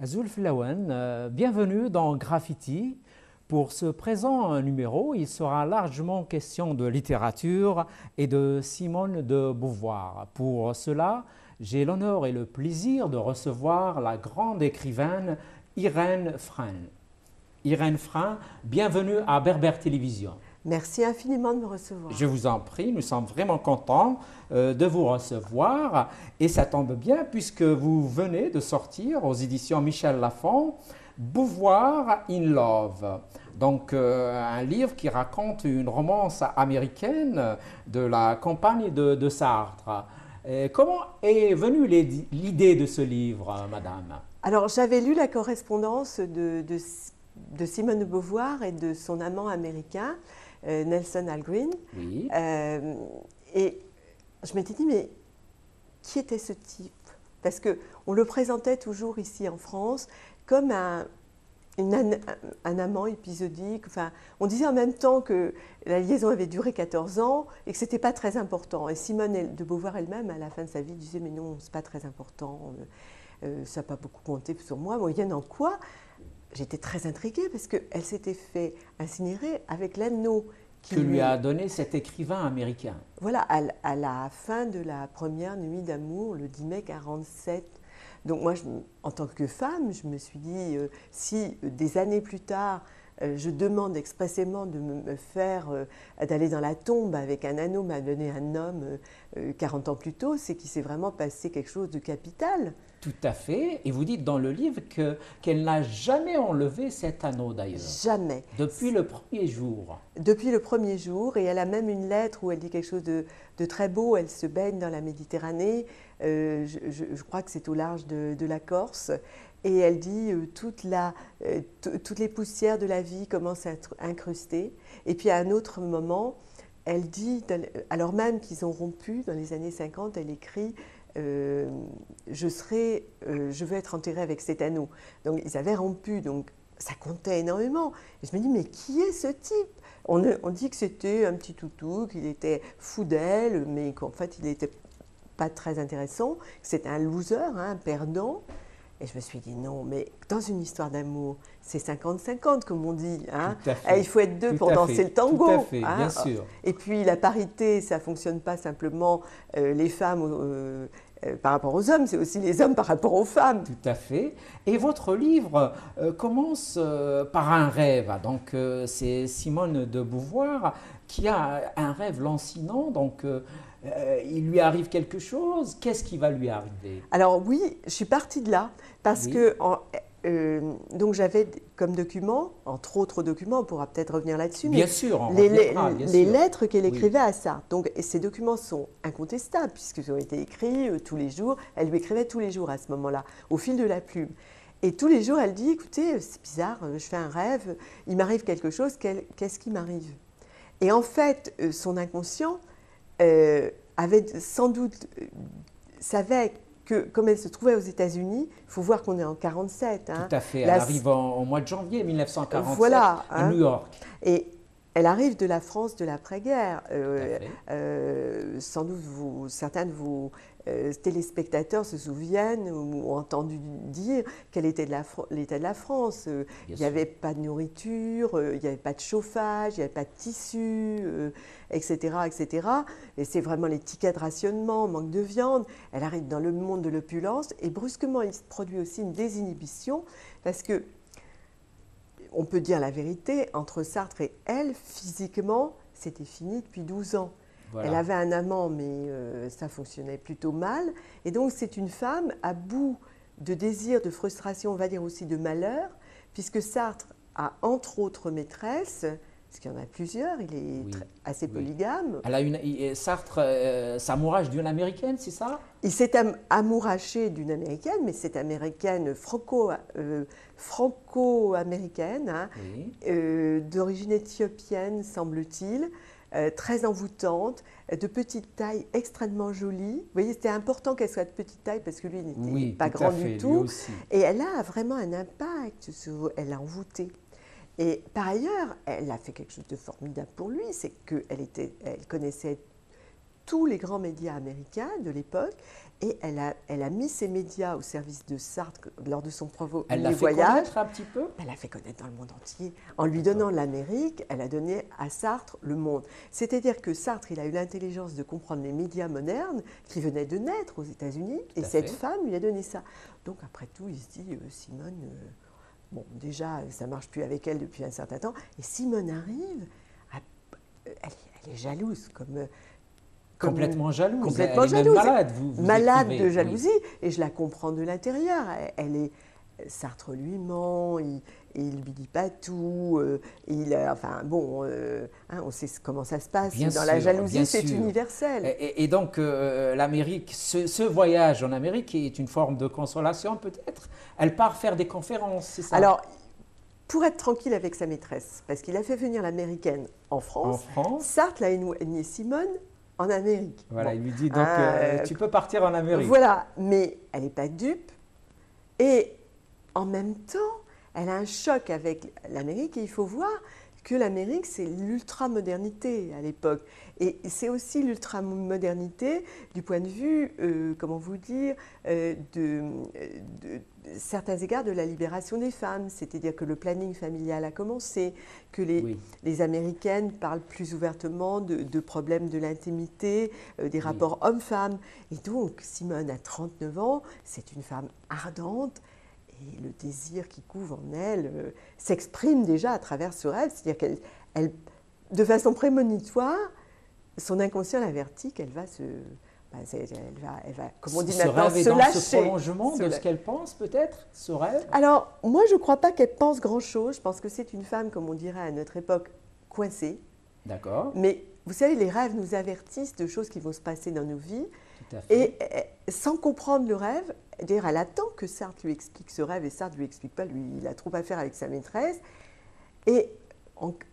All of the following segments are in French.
Zulf Lawen, bienvenue dans Graffiti. Pour ce présent numéro, il sera largement question de littérature et de Simone de Beauvoir. Pour cela, j'ai l'honneur et le plaisir de recevoir la grande écrivaine Irène Frein. Irène Frein, bienvenue à Berbère Télévision. Merci infiniment de me recevoir. Je vous en prie, nous sommes vraiment contents de vous recevoir et ça tombe bien puisque vous venez de sortir aux éditions Michel Lafon Beauvoir in Love. Donc un livre qui raconte une romance américaine de la campagne de Sartre. Comment est venue l'idée de ce livre, madame? Alors j'avais lu la correspondance de Simone de Beauvoir et de son amant américain, Nelson Algren. Oui. Et je m'étais dit, mais qui était ce type? Parce qu'on le présentait toujours ici en France comme un amant épisodique. Enfin, on disait en même temps que la liaison avait duré 14 ans et que ce n'était pas très important. Et Simone de Beauvoir elle-même, à la fin de sa vie, disait, mais non, ce n'est pas très important, ça n'a pas beaucoup compté sur moi. Moyennant quoi, j'étais très intriguée parce qu'elle s'était fait incinérer avec l'anneau que lui a donné cet écrivain américain. Voilà, à la fin de la première nuit d'amour, le 10 mai 1947. Donc moi, en tant que femme, je me suis dit, si des années plus tard, je demande expressément de me faire, d'aller dans la tombe avec un anneau m'a donné un homme 40 ans plus tôt, c'est qu'il s'est vraiment passé quelque chose de capital. Tout à fait. Et vous dites dans le livre qu'elle n'a jamais enlevé cet anneau d'ailleurs. Jamais. Depuis le premier jour. Depuis le premier jour. Et elle a même une lettre où elle dit quelque chose de très beau. Elle se baigne dans la Méditerranée. Je crois que c'est au large de la Corse. Et elle dit toutes les poussières de la vie commencent à être incrustées. Et puis à un autre moment, elle dit, alors même qu'ils ont rompu dans les années 50, elle écrit je veux être enterrée avec cet anneau. Donc ils avaient rompu, donc ça comptait énormément. Et je me dis, mais qui est ce type? On dit que c'était un petit toutou, qu'il était fou d'elle, mais qu'en fait il n'était pas très intéressant, que c'était un loser, hein, un perdant. Et je me suis dit, non, mais dans une histoire d'amour, c'est 50-50, comme on dit. Hein. Il faut être deux pour danser le tango. Tout à fait, hein. Bien sûr. Et puis la parité, ça ne fonctionne pas simplement les femmes par rapport aux hommes, c'est aussi les hommes par rapport aux femmes. Tout à fait. Et votre livre commence par un rêve. Donc c'est Simone de Beauvoir qui a un rêve lancinant. Donc il lui arrive quelque chose. Qu'est-ce qui va lui arriver? Alors oui, je suis partie de là parce que donc j'avais comme document, entre autres documents, on pourra peut-être revenir là-dessus, bien sûr, les lettres qu'elle écrivait à Sartre. Donc ces documents sont incontestables puisqu'ils ont été écrits tous les jours. Elle lui écrivait tous les jours à ce moment-là, au fil de la plume. Et tous les jours, elle dit, écoutez, c'est bizarre, je fais un rêve, il m'arrive quelque chose, qu'est-ce qui m'arrive? Et en fait, son inconscient avait sans doute savait que, comme elle se trouvait aux États-Unis, il faut voir qu'on est en 1947. Tout à fait, elle arrive au mois de janvier 1947 à New York. Et elle arrive de la France de l'après-guerre. Sans doute, certains de vos téléspectateurs se souviennent ou ont entendu dire quel était l'état de la France. Il n'y avait pas de nourriture, il n'y avait pas de chauffage, il n'y avait pas de tissu, etc., etc. Et c'est vraiment les tickets de rationnement, manque de viande. Elle arrive dans le monde de l'opulence et brusquement, il se produit aussi une désinhibition parce que on peut dire la vérité, entre Sartre et elle, physiquement, c'était fini depuis 12 ans. Voilà. Elle avait un amant, mais ça fonctionnait plutôt mal. Et donc, c'est une femme à bout de désir, de frustration, on va dire aussi de malheur, puisque Sartre a, entre autres maîtresses, parce qu'il y en a plusieurs, il est assez polygame. Elle a Sartre s'amourache d'une américaine, c'est ça? Il s'est amouraché d'une américaine, mais cette américaine franco-américaine, hein, d'origine éthiopienne, semble-t-il, très envoûtante, de petite taille, extrêmement jolie. Vous voyez, c'était important qu'elle soit de petite taille parce que lui n'était pas grand du tout. Et elle a vraiment un impact, elle l'a envoûté. Et par ailleurs, elle a fait quelque chose de formidable pour lui, c'est qu'elle connaissait tous les grands médias américains de l'époque. Et elle a mis ces médias au service de Sartre lors de son premier voyage. Elle l'a fait connaître un petit peu. Elle l'a fait connaître dans le monde entier. En lui donnant l'Amérique, elle a donné à Sartre le monde. C'est-à-dire que Sartre, il a eu l'intelligence de comprendre les médias modernes qui venaient de naître aux États-Unis. Et cette femme lui a donné ça. Donc après tout, il se dit, Simone, bon, déjà, ça ne marche plus avec elle depuis un certain temps. Et Simone arrive, elle est jalouse, complètement jalouse. Complètement elle est jalouse. Même malade. Malade de jalousie. Oui. Et je la comprends de l'intérieur. Sartre lui ment, il lui dit pas tout. On sait comment ça se passe. Dans la jalousie, c'est universel. Et donc, l'Amérique, ce voyage en Amérique est une forme de consolation peut-être. Elle part faire des conférences, c'est ça? Alors, pour être tranquille avec sa maîtresse, parce qu'il a fait venir l'américaine en France. Sartre l'a éloigné Simone en Amérique. Voilà, il lui dit donc tu peux partir en Amérique. Voilà, mais elle n'est pas dupe et en même temps, elle a un choc avec l'Amérique et il faut voir que l'Amérique, c'est l'ultramodernité à l'époque. Et c'est aussi l'ultramodernité du point de vue, de certains égards de la libération des femmes. C'est-à-dire que le planning familial a commencé, que les Américaines parlent plus ouvertement de problèmes de l'intimité, des rapports hommes-femmes. Et donc, Simone a 39 ans, c'est une femme ardente. Et le désir qui couve en elle s'exprime déjà à travers ce rêve. C'est-à-dire qu'elle, de façon prémonitoire, son inconscient l'avertit qu'elle va comme on dit maintenant, se lâcher. Ce prolongement de ce qu'elle pense, peut-être, ce rêve? Alors, moi, je ne crois pas qu'elle pense grand-chose. Je pense que c'est une femme, comme on dirait à notre époque, coincée. D'accord. Mais vous savez, les rêves nous avertissent de choses qui vont se passer dans nos vies. Tout à fait. Et sans comprendre le rêve, d'ailleurs, elle attend que Sartre lui explique ce rêve et Sartre ne lui explique pas, lui, il a trop à faire avec sa maîtresse. Et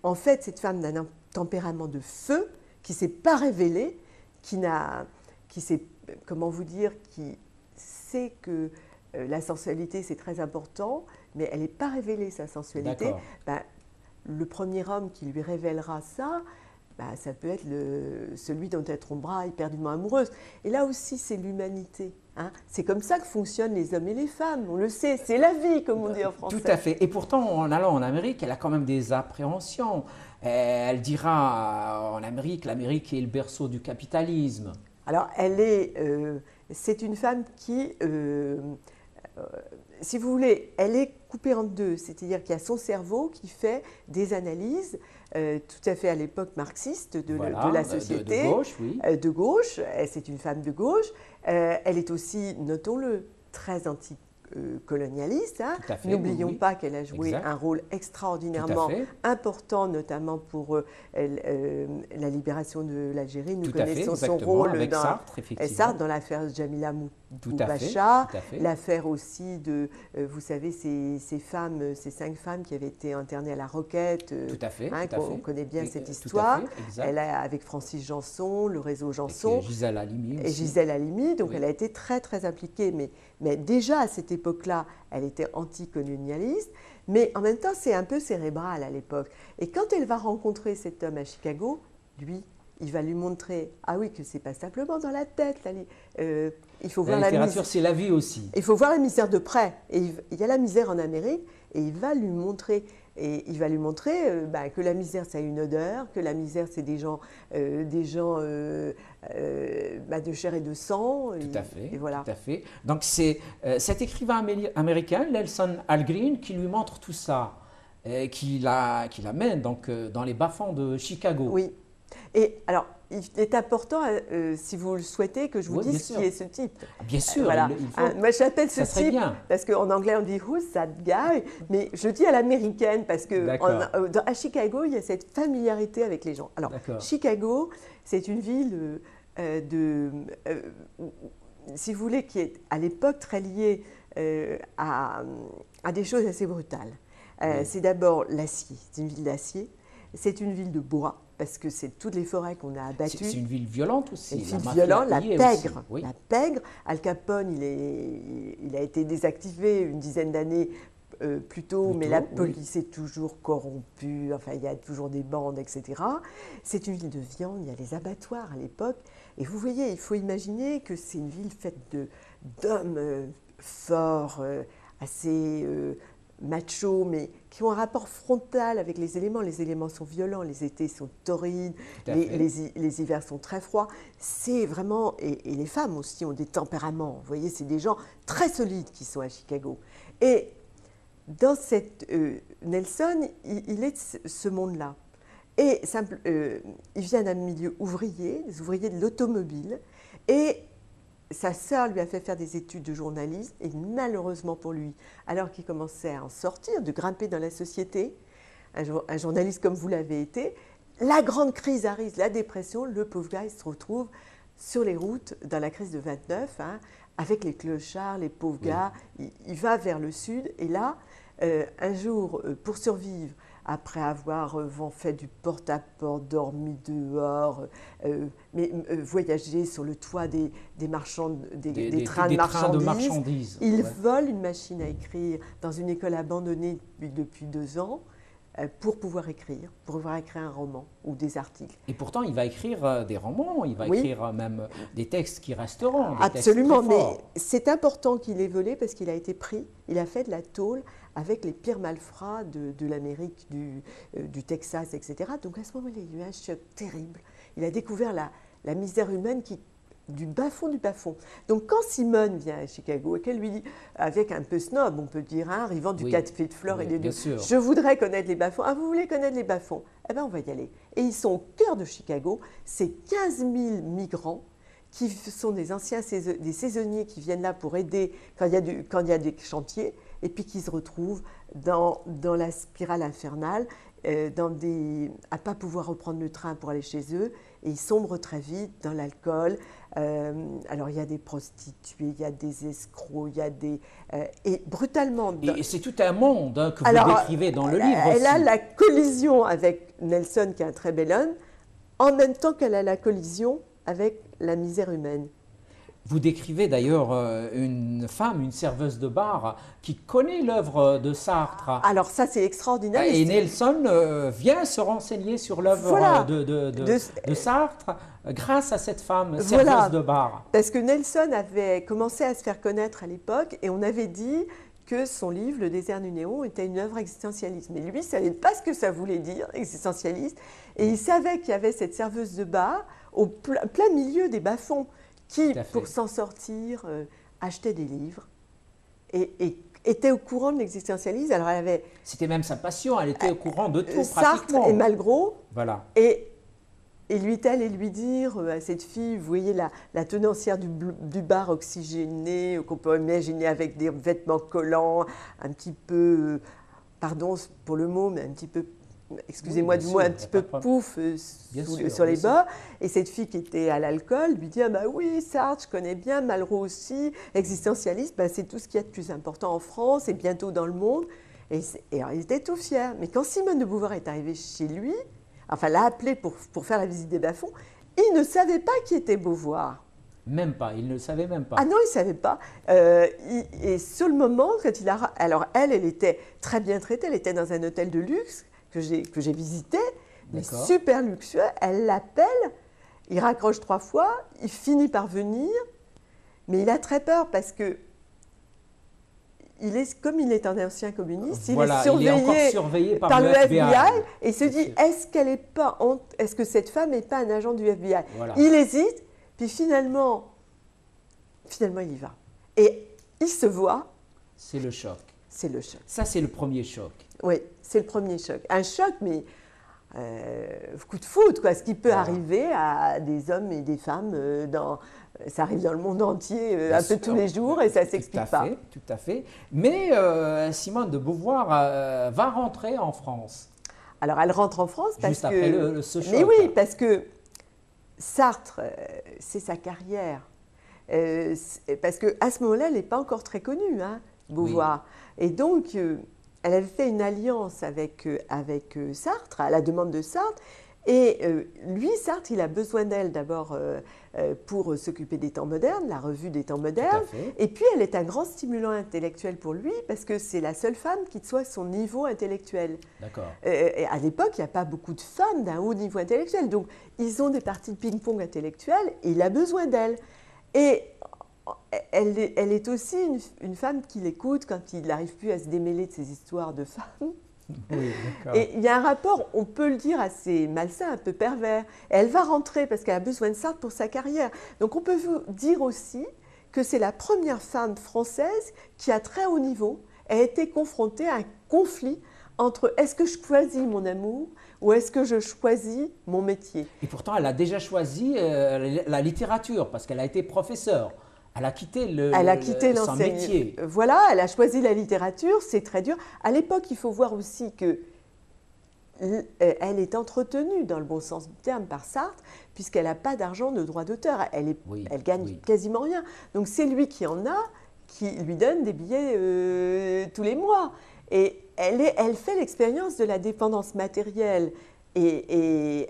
en fait, cette femme d'un tempérament de feu qui ne s'est pas révélée, qui sait, comment vous dire, qui sait que la sensualité c'est très important, mais elle n'est pas révélée sa sensualité. Le premier homme qui lui révélera ça, ça peut être celui dont elle tombera éperdument amoureuse. Et là aussi, c'est l'humanité. Hein. C'est comme ça que fonctionnent les hommes et les femmes. On le sait, c'est la vie, comme on dit en français. Tout à fait. Et pourtant, en allant en Amérique, elle a quand même des appréhensions. Elle dira en Amérique, l'Amérique est le berceau du capitalisme. Alors, c'est une femme qui, si vous voulez, elle est coupée en deux. C'est-à-dire qu'il y a son cerveau qui fait des analyses tout à fait à l'époque marxiste de la société. De gauche, oui. De gauche, c'est une femme de gauche. Elle est aussi, notons-le, très anticolonialiste. Hein. N'oublions pas qu'elle a joué un rôle extraordinairement important, notamment pour la libération de l'Algérie. Nous connaissons son rôle dans l'affaire Jamila Boubacha, l'affaire aussi de, vous savez, ces 5 femmes qui avaient été internées à la Roquette. On connaît bien cette histoire. Elle a avec Francis Janson, le réseau Janson. Et Gisèle Halimi aussi. Et Gisèle Halimi, donc elle a été très très impliquée. Mais déjà à cette époque-là, elle était anticolonialiste. Mais en même temps, c'est un peu cérébral à l'époque. Et quand elle va rencontrer cet homme à Chicago, lui, il va lui montrer, que c'est pas simplement dans la tête. Il faut voir la littérature, c'est la vie aussi. Il faut voir la misère de près. Et il y a la misère en Amérique, et il va lui montrer que la misère, ça a une odeur, que la misère, c'est des gens de chair et de sang. Tout à fait. Et voilà. Tout à fait. Donc c'est cet écrivain américain, Nelson Algren, qui lui montre tout ça, qui l'amène donc dans les bas-fonds de Chicago. Oui. Et alors, il est important, si vous le souhaitez, que je vous dise qui est ce type. Bien sûr, voilà. Il faut. Moi, j'appelle ce type, bien. parce qu'en anglais, on dit « who's that guy ?» mais je dis à l'américaine, parce qu'à Chicago, il y a cette familiarité avec les gens. Alors, Chicago, c'est une ville si vous voulez, qui est à l'époque très liée à des choses assez brutales. C'est d'abord l'acier, c'est une ville d'acier, c'est une ville de bois, parce que c'est toutes les forêts qu'on a abattues. C'est une ville violente aussi. C'est une ville violente, la pègre. Oui. La pègre. Al Capone, il a été désactivé une dizaine d'années plutôt, mais la police est toujours corrompue, enfin il y a toujours des bandes, etc. C'est une ville de viande, il y a les abattoirs à l'époque. Et vous voyez, il faut imaginer que c'est une ville faite d'hommes forts, assez machos, mais qui ont un rapport frontal avec les éléments. Les éléments sont violents, les étés sont torrides, les hivers sont très froids. C'est vraiment, et les femmes aussi ont des tempéraments. Vous voyez, c'est des gens très solides qui sont à Chicago. Et dans cette Nelson, il est de ce monde-là. Et il vient d'un milieu ouvrier, des ouvriers de l'automobile, et sa sœur lui a fait faire des études de journalisme, et malheureusement pour lui, alors qu'il commençait à en sortir, de grimper dans la société, un journaliste comme vous l'avez été, la grande crise arrive, la dépression, le pauvre gars, il se retrouve sur les routes dans la crise de 29, hein, avec les clochards, les pauvres gars, il va vers le sud, et là, un jour, pour survivre, après avoir fait du porte-à-porte, dormi dehors, voyagé sur le toit des trains de marchandises, il vole une machine à écrire dans une école abandonnée depuis 2 ans, pour pouvoir écrire un roman ou des articles. Et pourtant, il va écrire des romans, il va écrire même des textes qui resteront. Absolument, mais c'est important qu'il ait volé parce qu'il a été pris, il a fait de la tôle avec les pires malfrats de l'Amérique, du Texas, etc. Donc à ce moment-là, il y a eu un choc terrible. Il a découvert la misère humaine du bas-fond du bas-fond. Donc quand Simone vient à Chicago et qu'elle lui dit, avec un peu snob, on peut dire, hein, arrivant du café de Flore, il lui dit, je voudrais connaître les bas-fonds. Ah, vous voulez connaître les bas-fonds? Eh bien, on va y aller. Et ils sont au cœur de Chicago. C'est 15 000 migrants qui sont des anciens des saisonniers qui viennent là pour aider quand il y a des chantiers, et puis qui se retrouvent dans la spirale infernale, à ne pas pouvoir reprendre le train pour aller chez eux, et ils sombrent très vite dans l'alcool. Alors il y a des prostituées, il y a des escrocs, il y a et brutalement... Et c'est tout un monde que vous décrivez dans le livre aussi. Elle a la collision avec Nelson, qui est un très bel homme, en même temps qu'elle a la collision avec la misère humaine. Vous décrivez d'ailleurs une femme, une serveuse de bar, qui connaît l'œuvre de Sartre. Alors ça, c'est extraordinaire. Et Nelson vient se renseigner sur l'œuvre de Sartre grâce à cette femme, serveuse de bar. Parce que Nelson avait commencé à se faire connaître à l'époque, et on avait dit que son livre, Le désert du néon, était une œuvre existentialiste. Mais lui, il ne savait pas ce que ça voulait dire, existentialiste. Et il savait qu'il y avait cette serveuse de bar au plein milieu des bas-fonds, qui, pour s'en sortir, achetait des livres et était au courant de l'existentialisme. Alors elle avait... C'était même sa passion, elle était au courant de tout, Sartre pratiquement. et Malraux. Voilà. Et lui est allé lui dire à cette fille, vous voyez la tenancière du bar oxygéné, qu'on peut imaginer avec des vêtements collants, un petit peu, pardon pour le mot, mais un petit peu... Excusez-moi du mot, un petit peu pouf sur les bords. Et cette fille qui était à l'alcool lui dit, ah bah oui, Sartre, je connais bien, Malraux aussi, existentialiste, bah c'est tout ce qu'il y a de plus important en France et bientôt dans le monde. Et alors, il était tout fier. Mais quand Simone de Beauvoir est arrivée chez lui, enfin l'a appelé pour faire la visite des bas-fonds, il ne savait pas qui était Beauvoir. Même pas, il ne le savait même pas. Ah non, il ne savait pas. Et sur le moment, quand il a... Alors elle était très bien traitée, elle était dans un hôtel de luxe, que j'ai visité, mais super luxueux. Elle l'appelle, il raccroche 3 fois, il finit par venir, mais il a très peur parce que comme il est un ancien communiste, il est encore surveillé par le FBI et il se dit, est-ce que cette femme n'est pas un agent du FBI? Il hésite, puis finalement il y va. Et il se voit. C'est le choc. C'est le choc. Ça, c'est le premier choc. Oui, c'est le premier choc. Un choc, mais coup de foudre, quoi. Ce qui peut arriver à des hommes et des femmes, ça arrive dans le monde entier, un peu tous les jours, et ça ne s'explique pas. Tout à fait. Mais Simone de Beauvoir va rentrer en France. Alors, elle rentre en France parce Juste après ce choc. Mais oui, parce que Sartre, c'est sa carrière. Parce qu'à ce moment-là, elle n'est pas encore très connue, hein, Beauvoir. Oui. Et donc... elle avait fait une alliance avec Sartre, à la demande de Sartre, Et lui, Sartre, il a besoin d'elle d'abord pour s'occuper des temps modernes, la revue des temps modernes. Et puis, elle est un grand stimulant intellectuel pour lui parce que c'est la seule femme qui soit son niveau intellectuel. D'accord. À l'époque, il n'y a pas beaucoup de femmes d'un haut niveau intellectuel. Donc, ils ont des parties de ping-pong intellectuel et il a besoin d'elle. Et elle est aussi une femme qui l'écoute quand il n'arrive plus à se démêler de ses histoires de femmes. Oui, et il y a un rapport, on peut le dire, assez malsain, un peu pervers. Et elle va rentrer parce qu'elle a besoin de Sartre pour sa carrière. Donc on peut vous dire aussi que c'est la première femme française qui, à très haut niveau, a été confrontée à un conflit entre est-ce que je choisis mon amour ou est-ce que je choisis mon métier. Et pourtant, elle a déjà choisi la littérature parce qu'elle a été professeure. Elle a quitté son métier. Voilà, elle a choisi la littérature, c'est très dur. À l'époque, il faut voir aussi que elle est entretenue, dans le bon sens du terme, par Sartre, puisqu'elle n'a pas d'argent de droit d'auteur. Elle gagne quasiment rien. Donc c'est lui qui en a, qui lui donne des billets tous les mois. Et elle fait l'expérience de la dépendance matérielle. Et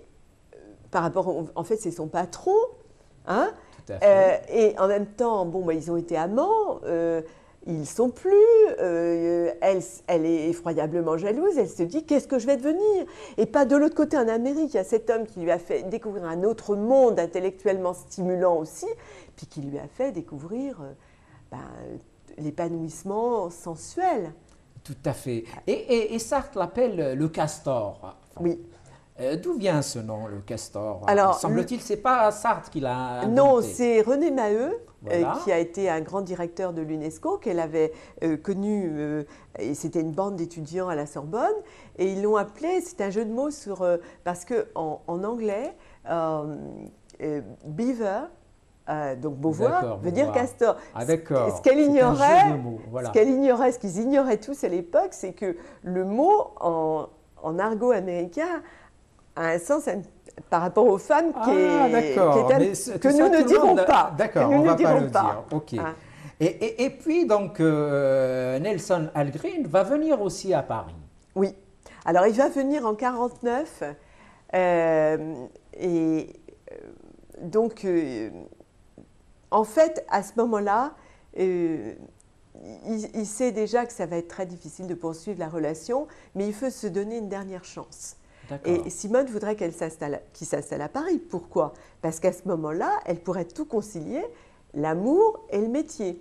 par rapport, en fait, c'est son patron, hein. Et en même temps, bon, ils ont été amants, ils ne sont plus, elle est effroyablement jalouse, elle se dit qu'est-ce que je vais devenir? Et pas de l'autre côté en Amérique, il y a cet homme qui lui a fait découvrir un autre monde intellectuellement stimulant aussi, puis qui lui a fait découvrir l'épanouissement sensuel. Tout à fait. Et Sartre l'appelle le castor. Oui. D'où vient ce nom, le castor? Alors, semble-t-il, c'est pas Sartre qui l'a inventé. Non, c'est René Maheu, voilà. Qui a été un grand directeur de l'UNESCO, qu'elle avait connu, et c'était une bande d'étudiants à la Sorbonne, et ils l'ont appelé, c'est un jeu de mots parce qu'en anglais, beaver, donc Beauvoir, veut dire castor. Ah, d'accord. Ce qu'ils ignoraient, voilà. ce qu'ils ignoraient tous à l'époque, c'est que le mot en argot américain a un sens par rapport aux femmes que nous ne dirons pas. D'accord, on ne va pas le dire. Okay. Ah. Et puis, donc, Nelson Algren va venir aussi à Paris. Oui. Alors, il va venir en 1949. Donc, en fait, à ce moment-là, il sait déjà que ça va être très difficile de poursuivre la relation, mais il veut se donner une dernière chance. Et Simone voudrait qu'il s'installe à Paris. Pourquoi? Parce qu'à ce moment-là, elle pourrait tout concilier, l'amour et le métier.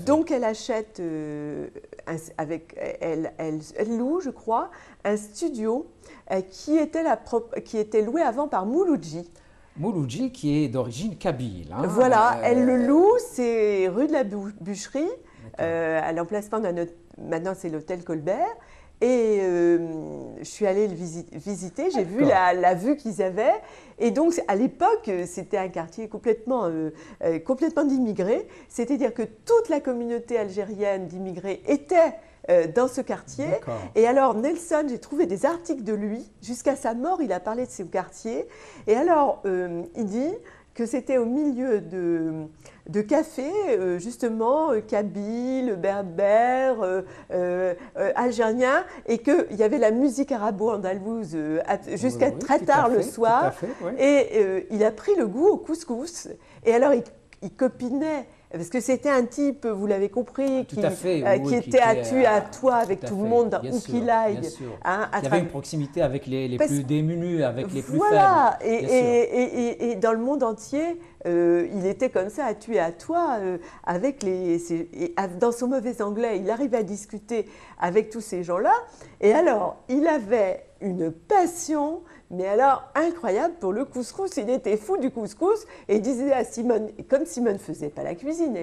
Donc elle achète, elle loue, je crois, un studio qui était loué avant par Mouloudji. Mouloudji qui est d'origine kabyle. Hein, voilà, elle le loue, c'est rue de la Bûcherie, à l'emplacement maintenant c'est l'hôtel Colbert. Et je suis allée le visiter, j'ai vu la vue qu'ils avaient. Et donc, à l'époque, c'était un quartier complètement d'immigrés. C'est-à-dire que toute la communauté algérienne d'immigrés était dans ce quartier. Et alors, Nelson, j'ai trouvé des articles de lui. Jusqu'à sa mort, il a parlé de ce quartier. Et alors, il dit que c'était au milieu de cafés, justement, kabyles, berbères, algériens, et qu'il y avait la musique arabo-andalouse jusqu'à très tard le soir. Et il a pris le goût au couscous. Et alors, il copinait, parce que c'était un type, vous l'avez compris, qui était à tu à toi avec tout le monde, où qu'il aille. Il y avait une proximité avec les plus démunis, avec les plus faibles. Voilà, et dans le monde entier, il était comme ça, à tu et à toi, dans son mauvais anglais, il arrivait à discuter avec tous ces gens-là. Et alors, il avait une passion, mais alors incroyable pour le couscous. Il était fou du couscous et il disait à Simone, comme Simone ne faisait pas la cuisine,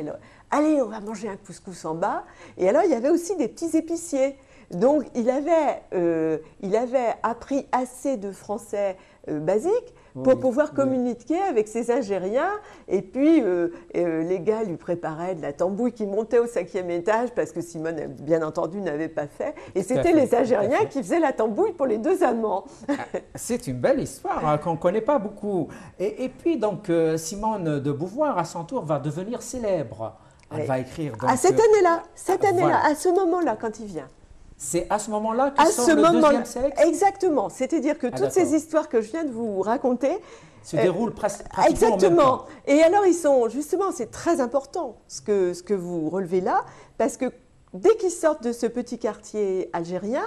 allez, on va manger un couscous en bas. Et alors, il y avait aussi des petits épiciers. Donc, il avait appris assez de français basique pour pouvoir communiquer avec ces Algériens. Et puis, les gars lui préparaient de la tambouille qui montait au 5e étage parce que Simone, bien entendu, n'avait pas fait. Et c'était les Algériens qui faisaient la tambouille pour les deux amants. C'est une belle histoire qu'on ne connaît pas beaucoup. Et puis, donc, Simone de Beauvoir, à son tour, va devenir célèbre. Elle va écrire… Donc, cette année-là, à ce moment-là, quand il vient. C'est à ce moment-là que À sort ce le moment, deuxième sexe? exactement. C'est-à-dire que toutes ces histoires que je viens de vous raconter se déroulent pratiquement exactement. en même temps. Et alors, ils sont, justement, c'est très important ce que vous relevez là, parce que dès qu'ils sortent de ce petit quartier algérien,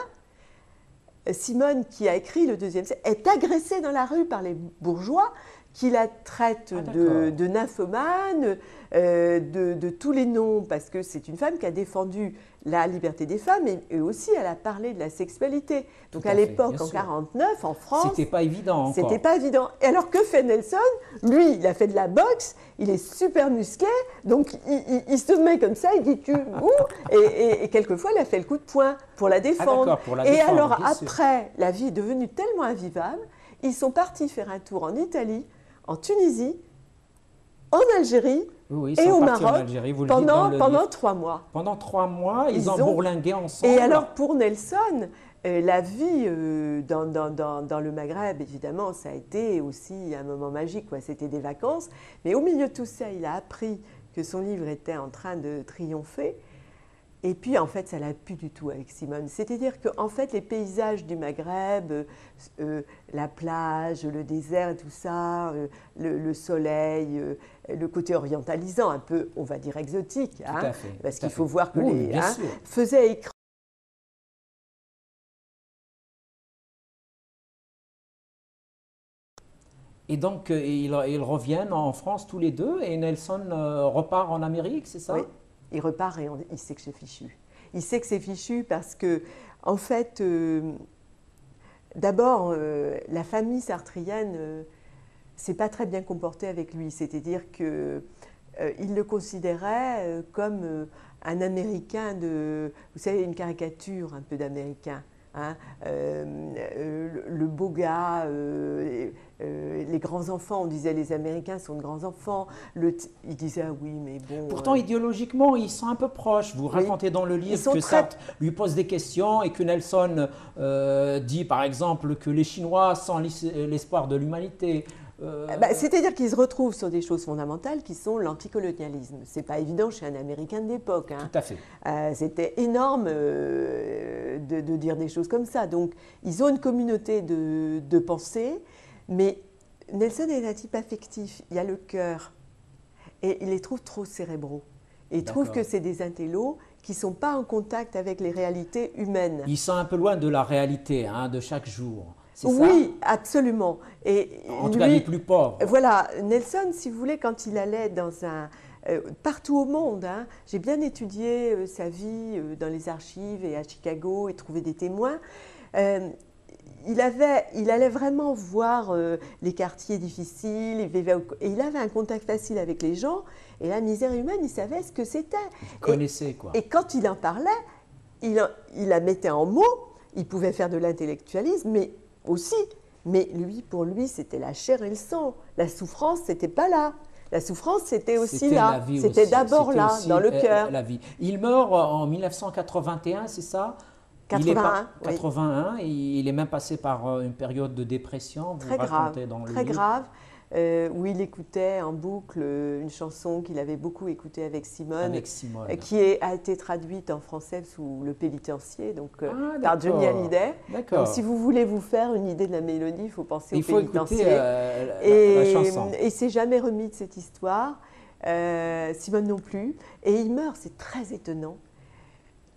Simone, qui a écrit le deuxième sexe, est agressée dans la rue par les bourgeois qui la traitent de nymphomane, de tous les noms, parce que c'est une femme qui a défendu la liberté des femmes et aussi elle a parlé de la sexualité. Donc à l'époque, en 1949, en France, c'était pas évident encore. C'était pas évident. Et alors que fait Nelson? Lui, il a fait de la boxe, il est super musclé, donc il se met comme ça, il dit tu et quelquefois il a fait le coup de poing pour la défendre. Pour la et défendre, alors après, la vie est devenue tellement invivable, ils sont partis faire un tour en Italie, en Tunisie, en Algérie et au Maroc pendant 3 mois. Pendant 3 mois, ils ont bourlingué ensemble. Et alors pour Nelson, la vie dans le Maghreb, évidemment, ça a été aussi un moment magique. C'était des vacances. Mais au milieu de tout ça, il a appris que son livre était en train de triompher. Et puis, en fait, ça l'a plus du tout avec Simone. C'est-à-dire qu'en fait, les paysages du Maghreb, la plage, le désert et tout ça, le soleil, le côté orientalisant, un peu, on va dire, exotique. Tout à fait, parce qu'il faut voir que faisaient écran. Et donc, ils reviennent en France tous les deux et Nelson repart en Amérique, c'est ça? Oui. Il repart et il sait que c'est fichu. Il sait que c'est fichu parce que, en fait, d'abord, la famille sartrienne s'est pas très bien comportée avec lui. C'est-à-dire qu'il le considérait comme un Américain vous savez, une caricature un peu d'Américain. Hein, le beau gars, les grands enfants, on disait les Américains sont de grands enfants. Il disait ah oui, mais bon. Pourtant, idéologiquement, ils sont un peu proches. Vous racontez dans le livre que Sartre lui pose des questions et que Nelson dit par exemple que les Chinois sont l'espoir de l'humanité. C'est-à-dire qu'ils se retrouvent sur des choses fondamentales qui sont l'anticolonialisme. C'est pas évident chez un Américain de l'époque. Hein. Tout à fait. C'était énorme de dire des choses comme ça. Donc, ils ont une communauté de pensée, mais Nelson est un type affectif. Il y a le cœur. Et il les trouve trop cérébraux. Et il trouve que c'est des intellos qui ne sont pas en contact avec les réalités humaines. Ils sont un peu loin de la réalité de chaque jour. Oui, absolument. Et en tout cas, les plus pauvres. Voilà, Nelson, si vous voulez, quand il allait dans partout au monde, j'ai bien étudié sa vie dans les archives et à Chicago et trouvé des témoins. Il allait vraiment voir les quartiers difficiles, et il avait un contact facile avec les gens. Et la misère humaine, il savait ce que c'était. Il connaissait, quoi. Et quand il en parlait, il la mettait en mots. Il pouvait faire de l'intellectualisme, mais aussi. Mais pour lui, c'était la chair et le sang. La souffrance, c'était pas là. La souffrance, c'était aussi là. C'était d'abord là, dans le cœur. La vie. Il meurt en 1981, c'est ça? 81. 81, et il est même passé par une période de dépression. Très grave, très grave. Où il écoutait en boucle une chanson qu'il avait beaucoup écoutée avec Simone, qui a été traduite en français sous Le Pénitencier, donc par Johnny Hallyday. Donc si vous voulez vous faire une idée de la mélodie, il faut penser au Pénitencier. La chanson. Et il ne s'est jamais remis de cette histoire, Simone non plus. Et il meurt, c'est très étonnant,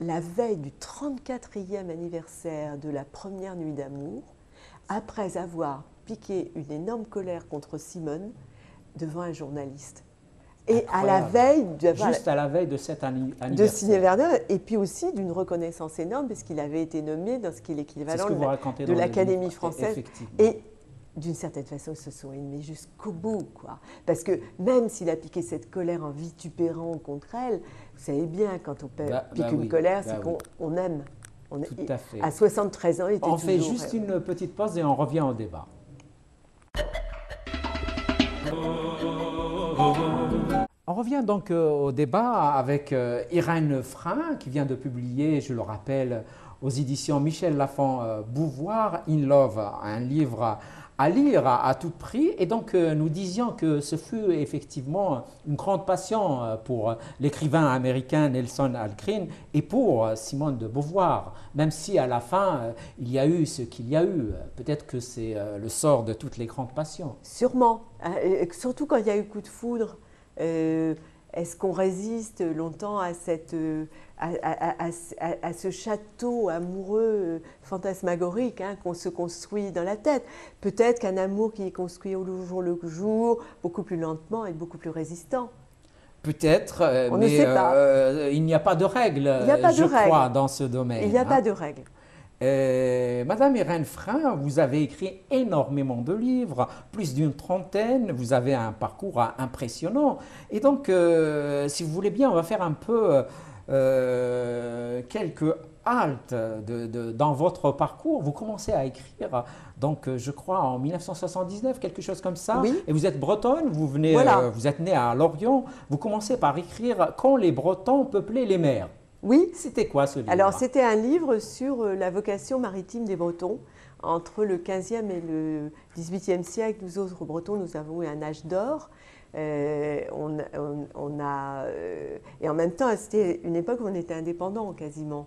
la veille du 34e anniversaire de la première nuit d'amour, après avoir piqué une énorme colère contre Simone devant un journaliste. Et à la veille... Juste à la veille de cet anniversaire. Et puis aussi d'une reconnaissance énorme, parce qu'il avait été nommé dans ce qui est l'équivalent de l'Académie française. Et d'une certaine façon, ils se sont aimés jusqu'au bout, quoi. Parce que même s'il a piqué cette colère en vitupérant contre elle, vous savez bien, quand on pique une colère, c'est qu'on aime. Tout à fait. À 73 ans, il était toujours... On fait juste une petite pause et on revient au débat. On revient donc au débat avec Irène Frein, qui vient de publier, je le rappelle, aux éditions Michel Lafon, Beauvoir in Love, un livre à lire à tout prix. Et donc, nous disions que ce fut effectivement une grande passion pour l'écrivain américain Nelson Algren et pour Simone de Beauvoir, même si à la fin, il y a eu ce qu'il y a eu. Peut-être que c'est le sort de toutes les grandes passions. Sûrement, surtout quand il y a eu coup de foudre. Est-ce qu'on résiste longtemps à, à ce château amoureux fantasmagorique qu'on se construit dans la tête? Peut-être qu'un amour qui est construit au jour le jour, beaucoup plus lentement, est beaucoup plus résistant. Peut-être, On mais ne sait pas. Il n'y a pas de règles, je crois, dans ce domaine. Il n'y a pas de règles. Madame Irène Frein, vous avez écrit énormément de livres, plus d'une trentaine, vous avez un parcours impressionnant. Et donc, si vous voulez bien, on va faire un peu quelques haltes dans votre parcours. Vous commencez à écrire, donc je crois en 1979, quelque chose comme ça. Oui. Et vous êtes bretonne, vous venez, voilà. Vous êtes née à Lorient. Vous commencez par écrire « Quand les Bretons peuplaient les mers ». Oui. C'était quoi ce livre? Alors, c'était un livre sur la vocation maritime des Bretons. Entre le 15e et le 18e siècle, nous autres Bretons, nous avons eu un âge d'or. Et en même temps, c'était une époque où on était indépendants quasiment.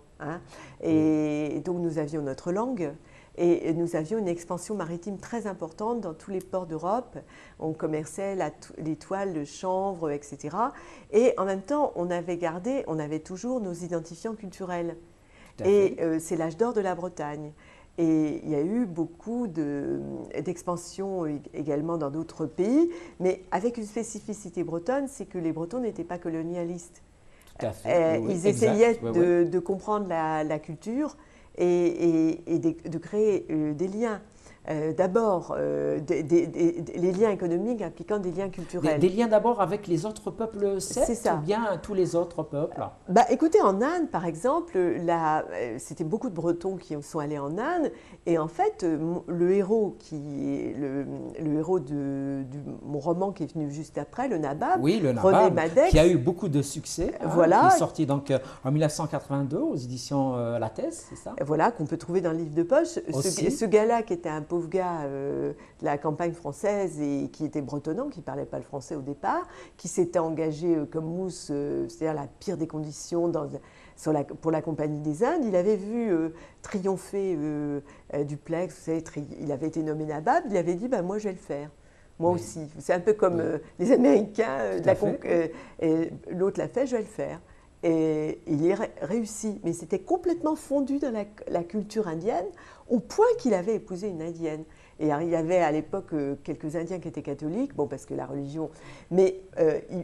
Et donc, nous avions notre langue. Et nous avions une expansion maritime très importante dans tous les ports d'Europe. On commerçait les toiles de chanvre, etc. Et en même temps, on avait toujours nos identifiants culturels. Et c'est l'âge d'or de la Bretagne. Et il y a eu beaucoup d'expansion également dans d'autres pays, mais avec une spécificité bretonne, c'est que les Bretons n'étaient pas colonialistes. Tout à fait. Ils essayaient de comprendre la culture et de créer des liens. D'abord, les liens économiques impliquant des liens culturels. Des liens d'abord avec les autres peuples celtes ou bien tous les autres peuples? Écoutez, en Inde, par exemple, c'était beaucoup de Bretons qui sont allés en Inde. Et en fait, le héros, le héros de mon roman qui est venu juste après, le Nabab, René Madec, qui a eu beaucoup de succès, voilà, qui est sorti donc en 1982 aux éditions Lattès, c'est ça? Voilà, qu'on peut trouver dans le livre de poche. Ce gars-là, qui était un pauvre gars de la campagne française et qui était bretonnant, qui ne parlait pas le français au départ, qui s'était engagé comme mousse, c'est-à-dire la pire des conditions pour la Compagnie des Indes. Il avait vu triompher Dupleix, vous savez, il avait été nommé Nabab, il avait dit moi je vais le faire. Moi aussi. C'est un peu comme les Américains, l'autre l'a fait, je vais le faire. Et il y réussi, mais c'était complètement fondu dans la culture indienne, au point qu'il avait épousé une indienne. Et il y avait à l'époque quelques Indiens qui étaient catholiques, parce que la religion, mais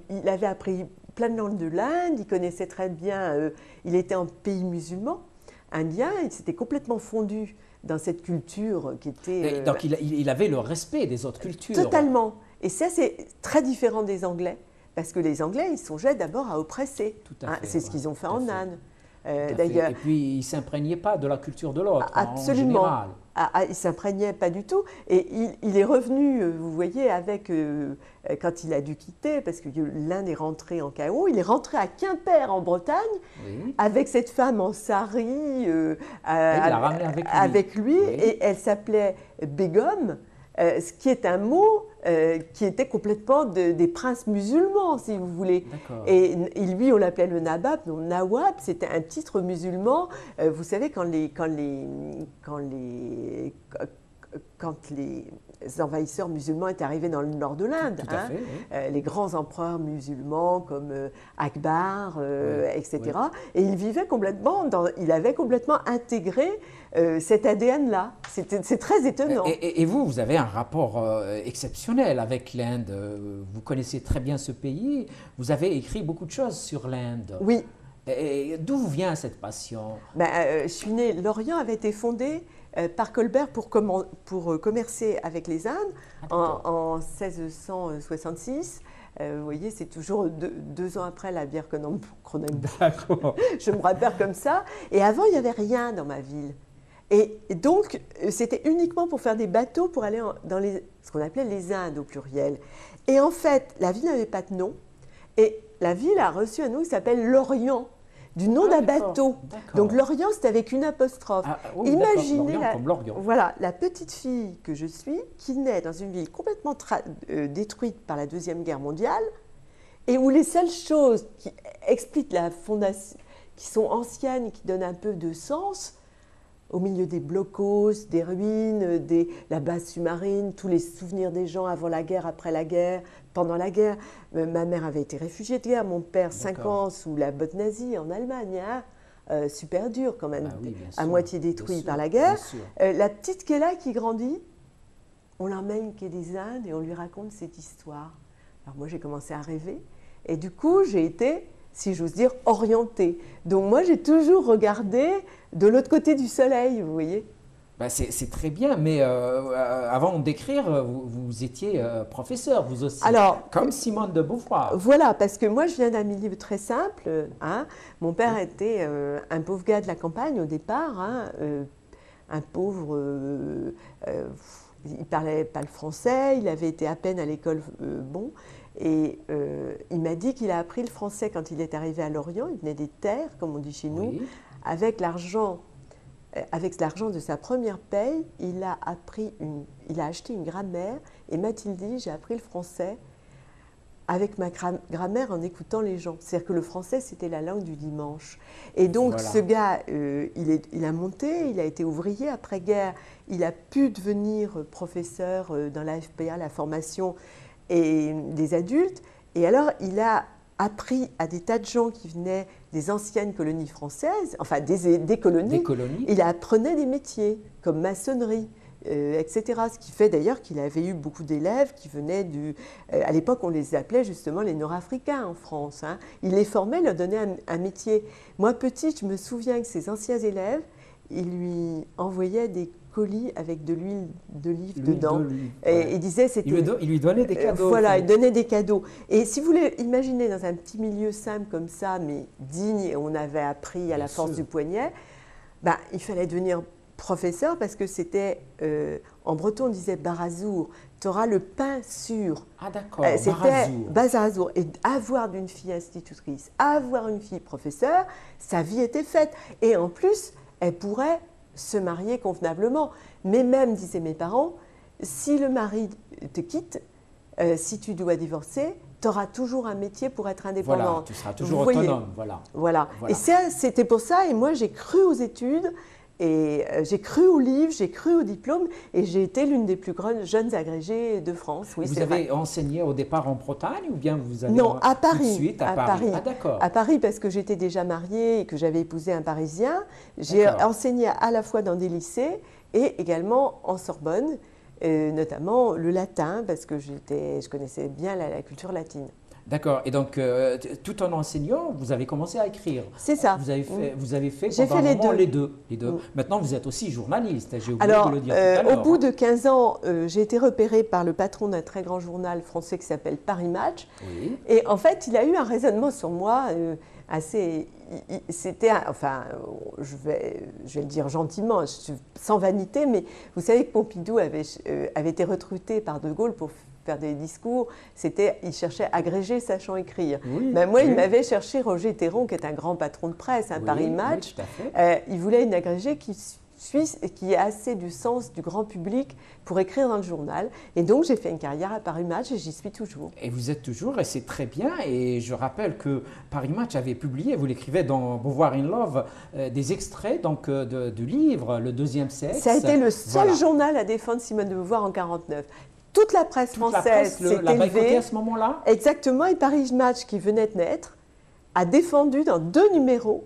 il avait appris plein de langues de l'Inde, il connaissait très bien, il était en pays musulman, indien, il s'était complètement fondu dans cette culture qui était... donc il avait le respect des autres cultures. Totalement. Et ça, c'est très différent des Anglais. Parce que les Anglais, ils songeaient d'abord à oppresser. C'est ce qu'ils ont fait en Inde. D'ailleurs. Et puis, ils ne s'imprégnaient pas de la culture de l'autre, absolument. En général. Ils ne s'imprégnaient pas du tout. Et il est revenu, vous voyez, quand il a dû quitter, parce que l'Inde est rentrée en chaos, il est rentré à Quimper, en Bretagne, avec cette femme en sari, il l'a ramenée avec lui. Et elle s'appelait Begum, ce qui est un mot qui était complètement des princes musulmans, si vous voulez. Et lui, on l'appelait le Nabab, donc Nawab, c'était un titre musulman. Vous savez, quand les envahisseurs musulmans étaient arrivés dans le nord de l'Inde, les grands empereurs musulmans comme Akbar, etc. Et il avait complètement intégré cet ADN-là. C'est très étonnant. Et vous avez un rapport exceptionnel avec l'Inde. Vous connaissez très bien ce pays. Vous avez écrit beaucoup de choses sur l'Inde. Oui. D'où vient cette passion? Je suis née, Lorient avait été fondé par Colbert pour commercer avec les Indes en 1666. Vous voyez, c'est toujours 2 ans après la bière Kronenbourg. D'accord. Je me rappelle comme ça. Et avant, il n'y avait rien dans ma ville. Et donc, c'était uniquement pour faire des bateaux pour aller dans ce qu'on appelait les Indes au pluriel. Et en fait, la ville n'avait pas de nom. Et la ville a reçu un nom qui s'appelle Lorient, du nom d'un bateau. Donc l'Orient, c'est avec une apostrophe. Oui, imaginez la petite fille que je suis, qui naît dans une ville complètement détruite par la Deuxième Guerre mondiale, et où les seules choses qui expliquent la fondation, qui sont anciennes et qui donnent un peu de sens, au milieu des blocos, des ruines, la base sous-marine, tous les souvenirs des gens avant la guerre, après la guerre, pendant la guerre. Ma mère avait été réfugiée de guerre, mon père 5 ans sous la botte nazie en Allemagne, super dur quand même, à moitié détruit par la guerre. La petite qui est là, qui grandit, on l'emmène quai des Indes et on lui raconte cette histoire. Alors moi j'ai commencé à rêver et du coup j'ai été, si j'ose dire, orientée. Donc moi j'ai toujours regardé de l'autre côté du soleil, vous voyez. C'est très bien, mais avant d'écrire, vous étiez professeur, vous aussi, comme Simone de Beauvoir. Voilà, parce que moi je viens d'un milieu très simple. Mon père était un pauvre gars de la campagne au départ, un pauvre, il ne parlait pas le français, il avait été à peine à l'école, et il m'a dit qu'il a appris le français quand il est arrivé à Lorient, il venait des terres, comme on dit chez nous, avec l'argent de sa première paye, il a acheté une grammaire et m'a-t-il dit, j'ai appris le français avec ma grammaire en écoutant les gens. C'est-à-dire que le français, c'était la langue du dimanche. Et donc ce gars, il a monté, il a été ouvrier après-guerre, il a pu devenir professeur dans la FPA, la formation et des adultes. Et alors, il a appris à des tas de gens qui venaient des anciennes colonies françaises, enfin des colonies. Il apprenait des métiers comme maçonnerie, etc. Ce qui fait d'ailleurs qu'il avait eu beaucoup d'élèves qui venaient à l'époque, on les appelait justement les Nord-Africains en France. Il les formait, leur donnait un métier. Moi, petite, je me souviens que ces anciens élèves, il lui envoyait des colis avec de l'huile d'olive dedans. Et il disait c'était. Il lui donnait des cadeaux. Voilà, il donnait des cadeaux. Et si vous voulez imaginer dans un petit milieu simple comme ça, mais digne, et on avait appris à la force du poignet, il fallait devenir professeur parce que c'était, en breton on disait barazour, tu auras le pain sûr. Ah d'accord, c'était barazour. Et avoir d'une fille institutrice, avoir une fille professeure, sa vie était faite. Et en plus, elle pourrait se marier convenablement. Mais même, disaient mes parents, si le mari te quitte, si tu dois divorcer, tu auras toujours un métier pour être indépendante. Voilà, tu seras toujours autonome. Voilà. Et ça, c'était pour ça. Et moi, j'ai cru aux études, et j'ai cru aux livres, j'ai cru au diplôme, et j'ai été l'une des plus jeunes agrégées de France. Oui, vous avez enseigné au départ en Bretagne ou bien vous avez non, à Paris, tout de suite à Paris. Ah, d'accord. À Paris, parce que j'étais déjà mariée et que j'avais épousé un Parisien. J'ai enseigné à la fois dans des lycées et également en Sorbonne, notamment le latin, parce que je connaissais bien la culture latine. D'accord. Et donc, tout en enseignant, vous avez commencé à écrire. C'est ça. Vous avez fait pendant un moment les deux. Maintenant, vous êtes aussi journaliste. J'ai oublié de le dire tout à l'heure. Au bout de 15 ans, j'ai été repérée par le patron d'un très grand journal français qui s'appelle Paris Match. Oui. Et en fait, il a eu un raisonnement sur moi assez... C'était, enfin, je vais le dire gentiment, sans vanité, mais vous savez que Pompidou avait été recruté par De Gaulle pour faire des discours, il cherchait agrégé sachant écrire. Oui, moi, il m'avait cherché Roger Théron, qui est un grand patron de presse, Paris Match. Oui, tout à fait. Il voulait une agrégée qui ait assez du sens du grand public pour écrire dans le journal. Et donc, j'ai fait une carrière à Paris Match et j'y suis toujours. Et vous êtes toujours, et c'est très bien. Et je rappelle que Paris Match avait publié, vous l'écrivez dans Beauvoir in Love, des extraits donc, du livre Le Deuxième Sexe. Ça a été le seul journal à défendre Simone de Beauvoir en 1949. Toute la presse française s'est élevée à ce moment-là. Exactement, et Paris Match, qui venait de naître, a défendu dans 2 numéros,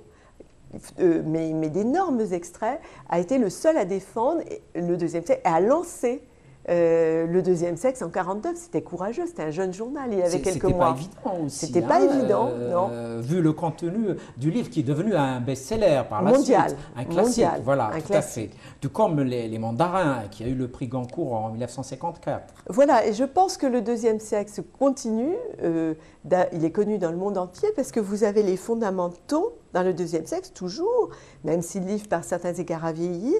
mais d'énormes extraits, a été le seul à défendre le deuxième sexe et à lancer le deuxième sexe en 1949. C'était courageux, c'était un jeune journal, il y avait quelques mois. C'était pas évident aussi. C'était pas évident, non. Vu le contenu du livre qui est devenu un best-seller par la suite. Un classique, voilà, tout à fait. Tout comme les Mandarins, qui a eu le prix Goncourt en 1954. Voilà, et je pense que le deuxième sexe continue. Il est connu dans le monde entier parce que vous avez les fondamentaux dans le deuxième sexe, toujours, même si le livre par certains égards a vieilli,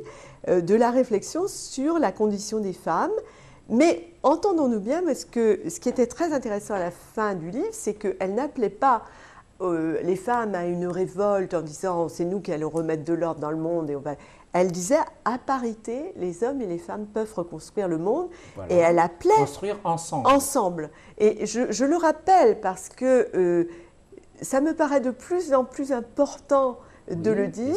de la réflexion sur la condition des femmes. Mais entendons-nous bien, parce que ce qui était très intéressant à la fin du livre, c'est qu'elle n'appelait pas les femmes à une révolte en disant c'est nous qui allons remettre de l'ordre dans le monde. Elle disait à parité, les hommes et les femmes peuvent reconstruire le monde. Voilà. Et elle appelait construire ensemble. Ensemble. Et je le rappelle parce que ça me paraît de plus en plus important de le dire.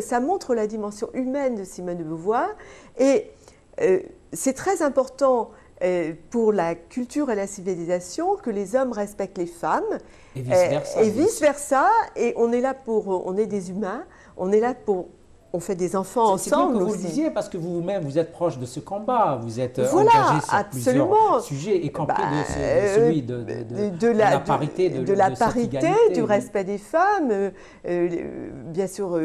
Ça montre la dimension humaine de Simone de Beauvoir. Et c'est très important pour la culture et la civilisation que les hommes respectent les femmes. Et vice-versa. Et vice-versa. Et on est là on est des humains. On est là on fait des enfants ensemble. C'est que vous aussi. le disiez parce que vous-même, vous êtes proche de ce combat, vous êtes engagé sur plusieurs sujets, y compris de celui de la parité, de la parité, du respect des femmes, bien sûr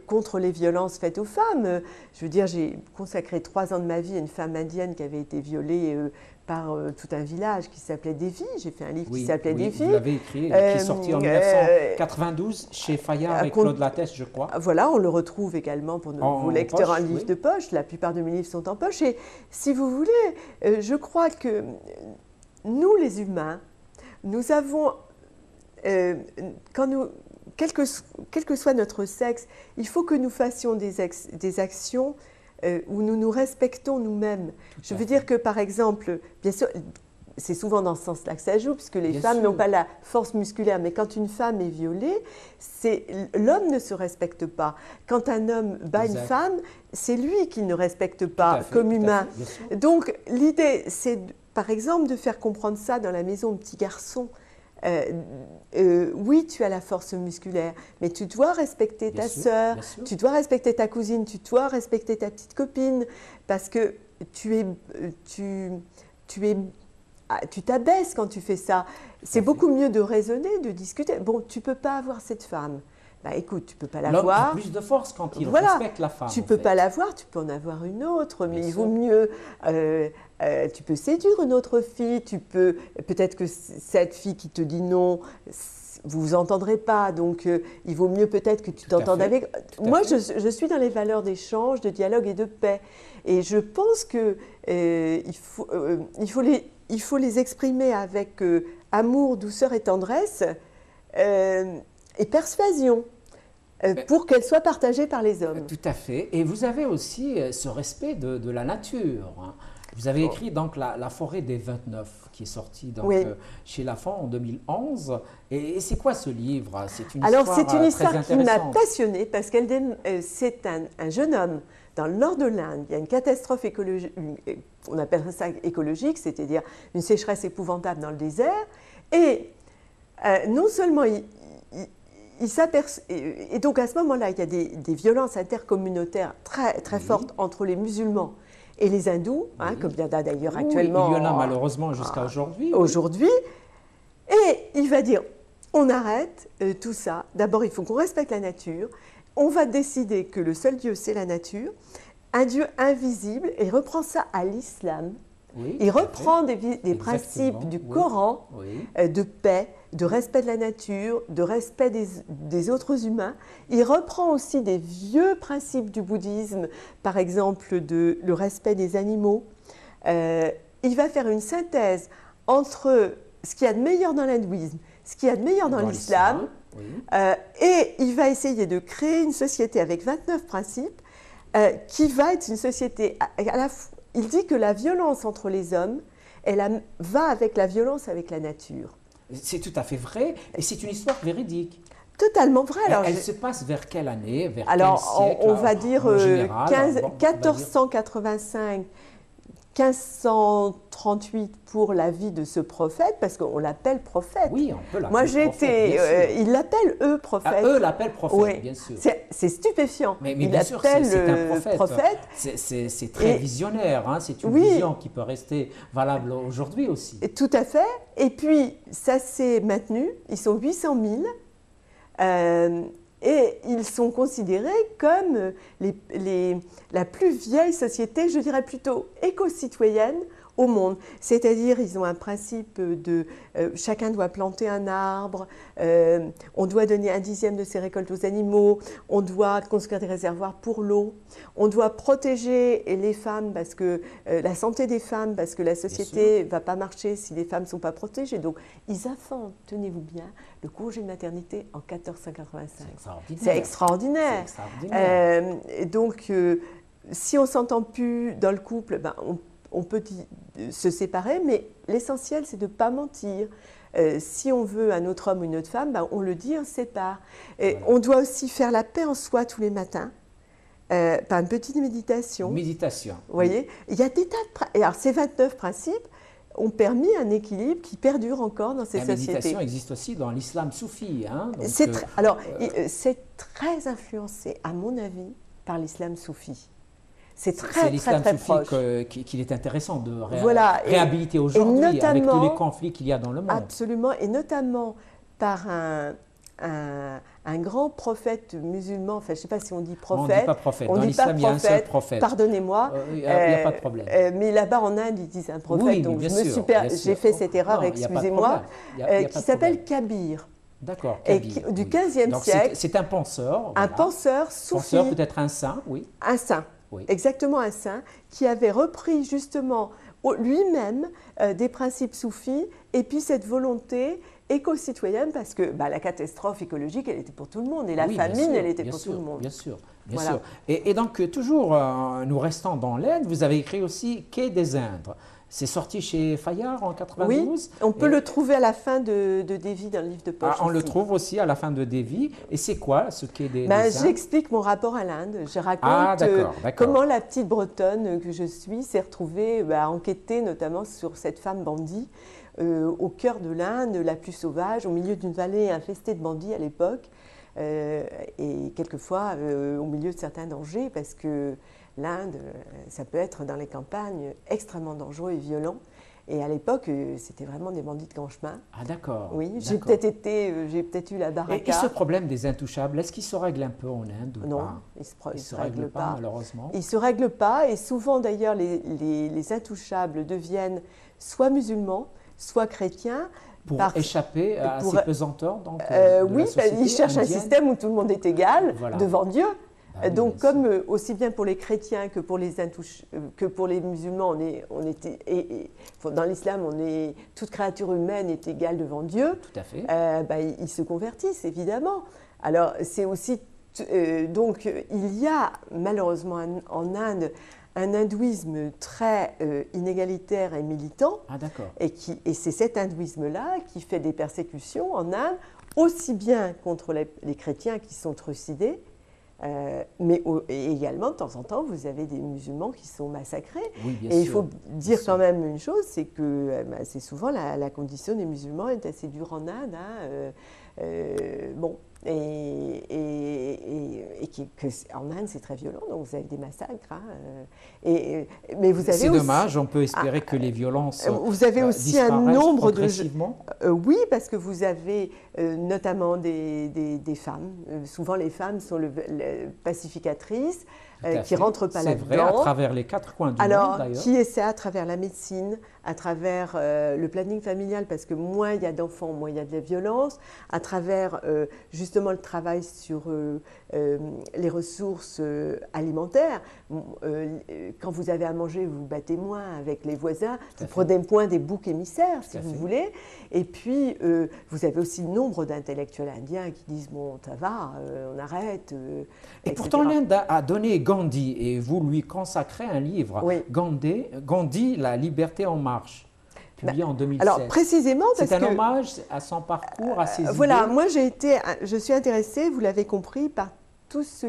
contre les violences faites aux femmes. Je veux dire, j'ai consacré 3 ans de ma vie à une femme indienne qui avait été violée par tout un village qui s'appelait Devi. J'ai fait un livre qui s'appelait Devi. Vous l'avez écrit, qui est sorti en 1992 chez Fayard et Claude Lattès, je crois. Voilà, on le retrouve également pour vos lecteurs en livre de poche. La plupart de mes livres sont en poche. Et si vous voulez, je crois que nous, les humains, nous avons, quel que soit notre sexe, il faut que nous fassions des actions où nous nous respectons nous-mêmes. Je veux dire que, par exemple, bien sûr, c'est souvent dans ce sens-là que ça joue, puisque les femmes n'ont pas la force musculaire. Mais quand une femme est violée, l'homme ne se respecte pas. Quand un homme bat une femme, c'est lui qui ne respecte pas comme humain. Donc, l'idée, c'est, par exemple, de faire comprendre ça dans la maison aux petits garçons. Oui, tu as la force musculaire, mais tu dois respecter ta sœur, tu dois respecter ta cousine, tu dois respecter ta petite copine, parce que tu t'abaisses quand tu fais ça. C'est beaucoup mieux de raisonner, de discuter. Bon, tu ne peux pas avoir cette femme. Bah écoute, tu ne peux pas l'avoir. L'homme a plus de force quand il respecte la femme. Tu ne peux pas l'avoir, tu peux en avoir une autre, mais il vaut mieux. Tu peux séduire une autre fille, peut-être que cette fille qui te dit non, vous vous entendrez pas, donc il vaut mieux peut-être que tu t'entendes avec. Moi, je suis dans les valeurs d'échange, de dialogue et de paix, et je pense que il faut les exprimer avec amour, douceur et tendresse et persuasion. Pour qu'elle soit partagée par les hommes. Tout à fait. Et vous avez aussi ce respect de la nature. Vous avez écrit donc la forêt des 29 qui est sorti donc, chez Lafon en 2011. Et c'est quoi ce livre? C'est une histoire qui m'a passionnée parce que c'est un jeune homme dans le nord de l'Inde. Il y a une catastrophe écologique, on appelle ça écologique, c'est-à-dire une sécheresse épouvantable dans le désert. Et non seulement et donc à ce moment-là, il y a des violences intercommunautaires très fortes entre les musulmans et les hindous, comme il y en a d'ailleurs actuellement. Il y en a malheureusement jusqu'à aujourd'hui. Aujourd'hui. Et il va dire, on arrête tout ça. D'abord, il faut qu'on respecte la nature. On va décider que le seul Dieu, c'est la nature. Un Dieu invisible, et il reprend ça à l'islam. Il reprend des principes du Coran, de paix, de respect de la nature, de respect des autres humains. Il reprend aussi des vieux principes du bouddhisme, par exemple le respect des animaux. Il va faire une synthèse entre ce qu'il y a de meilleur dans l'hindouisme, ce qu'il y a de meilleur dans l'islam, et il va essayer de créer une société avec 29 principes qui va être une société à la fois. Il dit que la violence entre les hommes, va avec la violence avec la nature. C'est tout à fait vrai, et c'est une histoire véridique. Totalement vrai. Alors, elle se passe vers quelle année, vers quel siècle, on va dire 1485, 1538 pour la vie de ce prophète, parce qu'on l'appelle prophète. Oui, on peut l'appeler Moi, ils l'appellent eux prophète. Eux l'appellent prophète, bien sûr. C'est stupéfiant. Mais bien sûr, c'est un prophète. C'est très visionnaire. Hein, c'est une vision qui peut rester valable aujourd'hui aussi. Tout à fait. Et puis, ça s'est maintenu. Ils sont 800 000. Et ils sont considérés comme la plus vieille société, je dirais plutôt éco-citoyenne au monde. C'est-à-dire, ils ont un principe de chacun doit planter un arbre, on doit donner 1/10 de ses récoltes aux animaux, on doit construire des réservoirs pour l'eau, on doit protéger les femmes, parce que la santé des femmes, parce que la société ne va pas marcher si les femmes ne sont pas protégées. Donc, ils inventent, tenez-vous bien, le congé de maternité en 1485. C'est extraordinaire. Donc, si on ne s'entend plus dans le couple, ben, on peut se séparer, mais l'essentiel, c'est de ne pas mentir. Si on veut un autre homme ou une autre femme, ben, on le dit, on se sépare. Voilà. On doit aussi faire la paix en soi tous les matins, par une petite méditation. Méditation. Vous voyez, il y a des tas de... Alors, ces 29 principes ont permis un équilibre qui perdure encore dans ces sociétés. La méditation existe aussi dans l'islam soufi. Hein, c'est très influencé, à mon avis, par l'islam soufi. C'est très proche. Qu'il est intéressant de réhabiliter aujourd'hui avec tous les conflits qu'il y a dans le monde. Absolument, et notamment par un grand prophète musulman, enfin je ne sais pas si on dit prophète. On ne dit pas prophète, dans l'islam il y a un seul prophète. Pardonnez-moi. Il n'y a pas de problème. Mais là-bas en Inde ils disent un prophète, oui, donc j'ai fait cette erreur, excusez-moi, qui s'appelle Kabir. D'accord, du XVe siècle. C'est un penseur. Un penseur soufi. Un penseur, peut-être un saint, oui. Un saint. Oui. Exactement, un saint qui avait repris justement lui-même des principes soufis et puis cette volonté éco-citoyenne, parce que la catastrophe écologique, elle était pour tout le monde, et la famine, elle était pour tout le monde. Bien sûr, bien sûr. Et donc, toujours, nous restons dans l'Inde, vous avez écrit aussi « Quai des Indes ». C'est sorti chez Fayard en 92. Oui, on peut le trouver à la fin de Devi dans le livre de poche. On le trouve aussi à la fin de Devi. Et c'est quoi ce Quai des Indes? J'explique mon rapport à l'Inde. Je raconte comment la petite Bretonne que je suis s'est retrouvée à enquêter notamment sur cette femme bandit au cœur de l'Inde, la plus sauvage, au milieu d'une vallée infestée de bandits à l'époque. Et quelquefois au milieu de certains dangers, parce que l'Inde, ça peut être dans les campagnes extrêmement dangereux et violent. Et à l'époque, c'était vraiment des bandits de grand chemin. Ah d'accord. Oui, j'ai peut-être eu la baraka. Et ce problème des intouchables, est-ce qu'il se règle un peu en Inde ou non, pas? il ne se règle pas, malheureusement. Il ne se règle pas, et souvent d'ailleurs les intouchables deviennent soit musulmans, soit chrétiens. Pour échapper à ces pesanteurs donc, oui, ils cherchent un système où tout le monde est égal devant Dieu. Donc, comme aussi bien pour les chrétiens que pour les musulmans, dans l'islam, toute créature humaine est égale devant Dieu. Tout à fait. Ils se convertissent, évidemment. Alors, c'est aussi... donc, il y a malheureusement en Inde un hindouisme très inégalitaire et militant. Ah, d'accord. Et c'est cet hindouisme-là qui fait des persécutions en Inde, aussi bien contre les chrétiens qui sont trucidés, mais également, de temps en temps, vous avez des musulmans qui sont massacrés. Oui, bien et sûr, il faut dire quand même une chose, c'est que c'est souvent la condition des musulmans est assez dure en Inde. En Inde, c'est très violent, donc vous avez des massacres. Mais vous avez c'est dommage, on peut espérer que les violences vous avez aussi un nombre de... oui, parce que vous avez notamment des femmes. Souvent, les femmes sont pacificatrices, qui ne rentrent pas là-dedans. C'est vrai, à travers les quatre coins du monde, d'ailleurs. Qui essaient à travers la médecine, à travers le planning familial, parce que moins il y a d'enfants, moins il y a de la violence, à travers justement le travail sur les ressources alimentaires. Quand vous avez à manger, vous vous battez moins avec les voisins, vous prenez moins des boucs émissaires, si vous voulez. Et puis, vous avez aussi nombre d'intellectuels indiens qui disent « bon, ça va, on arrête ». Et pourtant, l'Inde a donné Gandhi, et vous lui consacrez un livre, oui. Gandhi, La liberté en marche, publié en 2007. Alors, précisément parce que... C'est un hommage à son parcours, à ses idées. Voilà, moi je suis intéressée, vous l'avez compris, par tout ce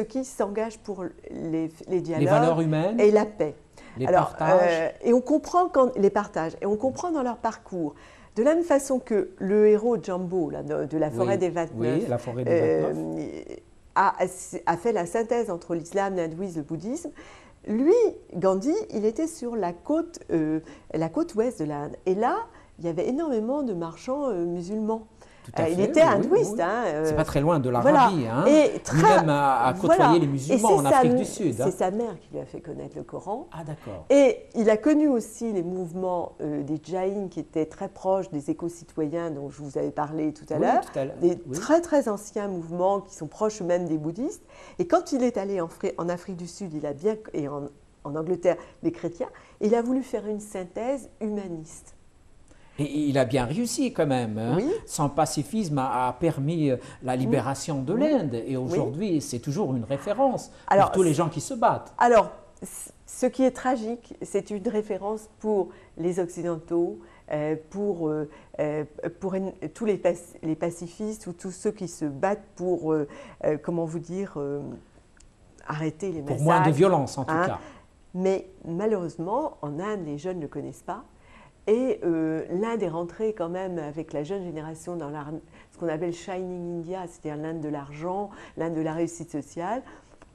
qui s'engage pour les dialogues, les valeurs humaines et la paix. Les partages. Et on comprend les partages, et on comprend dans leur parcours. De la même façon que le héros Jambo, là, de la forêt des 29, la forêt des 29. A fait la synthèse entre l'islam, l'hindouisme, le bouddhisme. Lui, Gandhi, il était sur la côte ouest de l'Inde. Et là, il y avait énormément de marchands musulmans. Il était hindouiste. Oui. Hein, c'est pas très loin de l'Arabie. Voilà. Hein. Et même à côtoyer les musulmans en Afrique du Sud. C'est sa mère qui lui a fait connaître le Coran. Ah, d'accord. Et il a connu aussi les mouvements des Jaïns qui étaient très proches des éco-citoyens dont je vous avais parlé tout à l'heure. Des très très anciens mouvements qui sont proches même des bouddhistes. Et quand il est allé en Afrique du Sud, et en Angleterre, les chrétiens, il a voulu faire une synthèse humaniste. Et il a bien réussi quand même. Hein. Oui. Son pacifisme a permis la libération de l'Inde. Et aujourd'hui, c'est toujours une référence pour tous les gens qui se battent. Alors, ce qui est tragique, c'est une référence pour les Occidentaux, pour tous les pacifistes ou tous ceux qui se battent pour, comment vous dire, arrêter les massacres. Pour moins de violence, en tout cas. Mais malheureusement, en Inde, les jeunes ne le connaissent pas. Et l'Inde est rentrée quand même avec la jeune génération dans ce qu'on appelle Shining India, c'est-à-dire l'Inde de l'argent, l'Inde de la réussite sociale.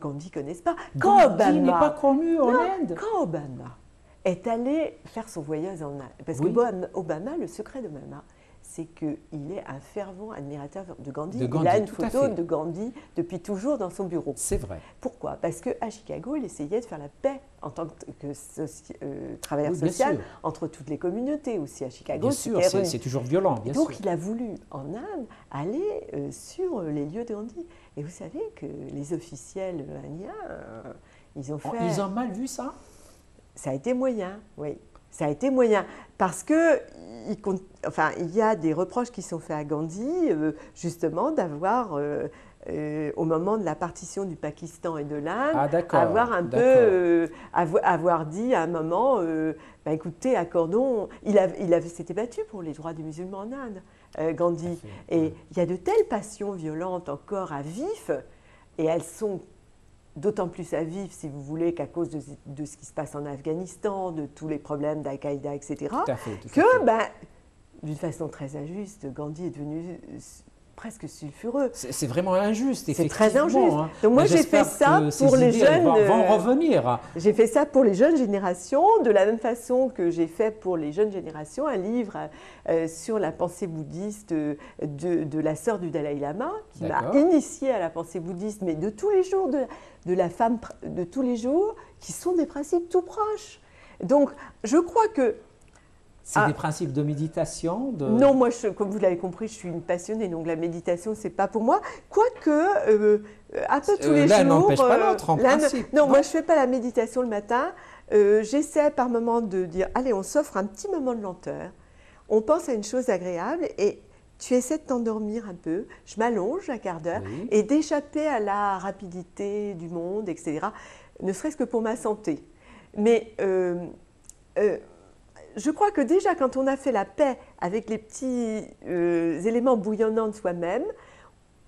Gandhi ne connaissent pas. Gandhi n'est pas connu en Inde. Quand Obama est allé faire son voyage en Inde, parce que Obama, le secret d'Obama, c'est qu'il est un fervent admirateur de Gandhi. Il a une photo de Gandhi depuis toujours dans son bureau. C'est vrai. Pourquoi? Parce qu'à Chicago, il essayait de faire la paix en tant que travailleur social entre toutes les communautés. Aussi à Chicago, bien sûr, c'est toujours violent. Bien donc sûr. il a voulu en Inde aller sur les lieux de Gandhi. Et vous savez que les officiels indiens, ils ont fait... Ils ont mal vu ça? Ça a été moyen, oui. Ça a été moyen, parce que il y a des reproches qui sont faits à Gandhi, justement, d'avoir, au moment de la partition du Pakistan et de l'Inde, avoir un peu, avoir dit à un moment, écoutez, accordons, il s'était battu pour les droits des musulmans en Inde, Gandhi. Et il y a de telles passions violentes encore à vif, et elles sont d'autant plus à vif, si vous voulez, qu'à cause de ce qui se passe en Afghanistan, de tous les problèmes d'Al-Qaïda, etc., d'une façon très injuste, Gandhi est devenu presque sulfureux. C'est vraiment injuste, effectivement. C'est très injuste. Hein. Donc moi, j'ai fait ça pour les jeunes... vont revenir. J'ai fait ça pour les jeunes générations, de la même façon que j'ai fait pour les jeunes générations un livre sur la pensée bouddhiste de la sœur du Dalai Lama, qui m'a initiée à la pensée bouddhiste, mais de tous les jours, de la femme de tous les jours, qui sont des principes tout proches. Donc, je crois que... C'est des principes de méditation Non, moi, comme vous l'avez compris, je suis une passionnée, donc la méditation, c'est pas pour moi. Quoique, un peu tous les jours... L'un n'empêche pas l'autre, en principe. Non, moi, je ne fais pas la méditation le matin. J'essaie par moment de dire, allez, on s'offre un petit moment de lenteur. On pense à une chose agréable et tu essaies de t'endormir un peu. Je m'allonge un quart d'heure et d'échapper à la rapidité du monde, etc. Ne serait-ce que pour ma santé. Mais... je crois que déjà, quand on a fait la paix avec les petits éléments bouillonnants de soi-même,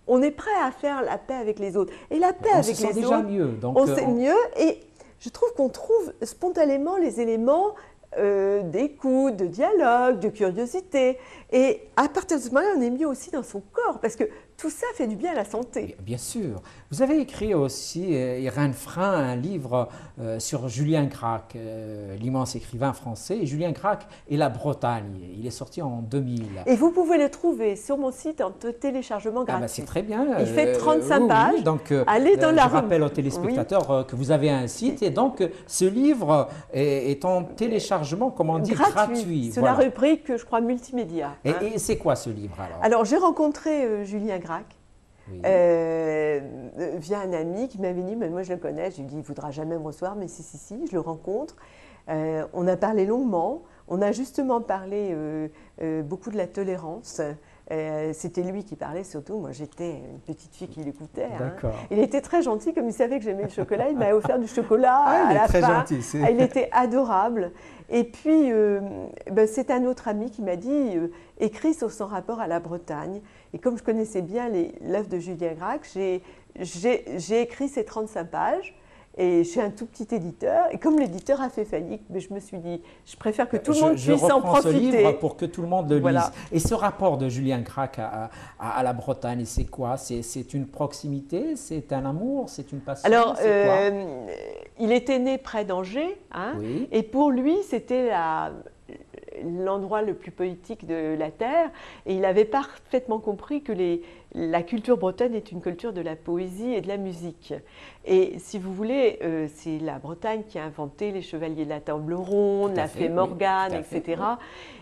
on est prêt à faire la paix avec les autres. Et la paix avec les autres, déjà mieux. Donc, on sait mieux. Et je trouve qu'on trouve spontanément les éléments d'écoute, de dialogue, de curiosité. Et à partir de ce moment-là, on est mieux aussi dans son corps, parce que tout ça fait du bien à la santé. Bien sûr. Vous avez écrit aussi, Irène Frein, un livre sur Julien Gracq, l'immense écrivain français. Julien Gracq et la Bretagne. Il est sorti en 2000. Et vous pouvez le trouver sur mon site en téléchargement gratuit. C'est très bien. Il fait 35 pages. Oui, donc, allez dans je rappelle aux téléspectateurs que vous avez un site. Et donc, ce livre est en téléchargement, comme on dit, gratuit. Sur la rubrique, je crois, multimédia. Et c'est quoi ce livre alors? Alors, j'ai rencontré Julien Gracq via un ami qui m'avait dit, mais moi je le connais, je lui ai dit, il ne voudra jamais me recevoir, mais si, je le rencontre. On a parlé longuement, on a justement parlé beaucoup de la tolérance. C'était lui qui parlait surtout, moi j'étais une petite fille qui l'écoutait. Il était très gentil, comme il savait que j'aimais le chocolat, il m'a offert du chocolat à la fin. Gentil, il était adorable. Et puis, c'est un autre ami qui m'a dit, écris sur son rapport à la Bretagne. Et comme je connaissais bien l'œuvre de Julien Gracq, j'ai écrit ces 35 pages. Et je suis un tout petit éditeur, et comme l'éditeur a fait faillite, mais je me suis dit, je préfère que tout le monde puisse en profiter. Ce livre pour que tout le monde le lise. Et ce rapport de Julien Gracq à la Bretagne, c'est quoi? C'est une proximité? C'est un amour? C'est une passion? Alors, il était né près d'Angers, et pour lui, c'était l'endroit le plus poétique de la Terre. Et il avait parfaitement compris que la culture bretonne est une culture de la poésie et de la musique. Et si vous voulez, c'est la Bretagne qui a inventé les chevaliers de la table ronde, la fée Morgane, etc.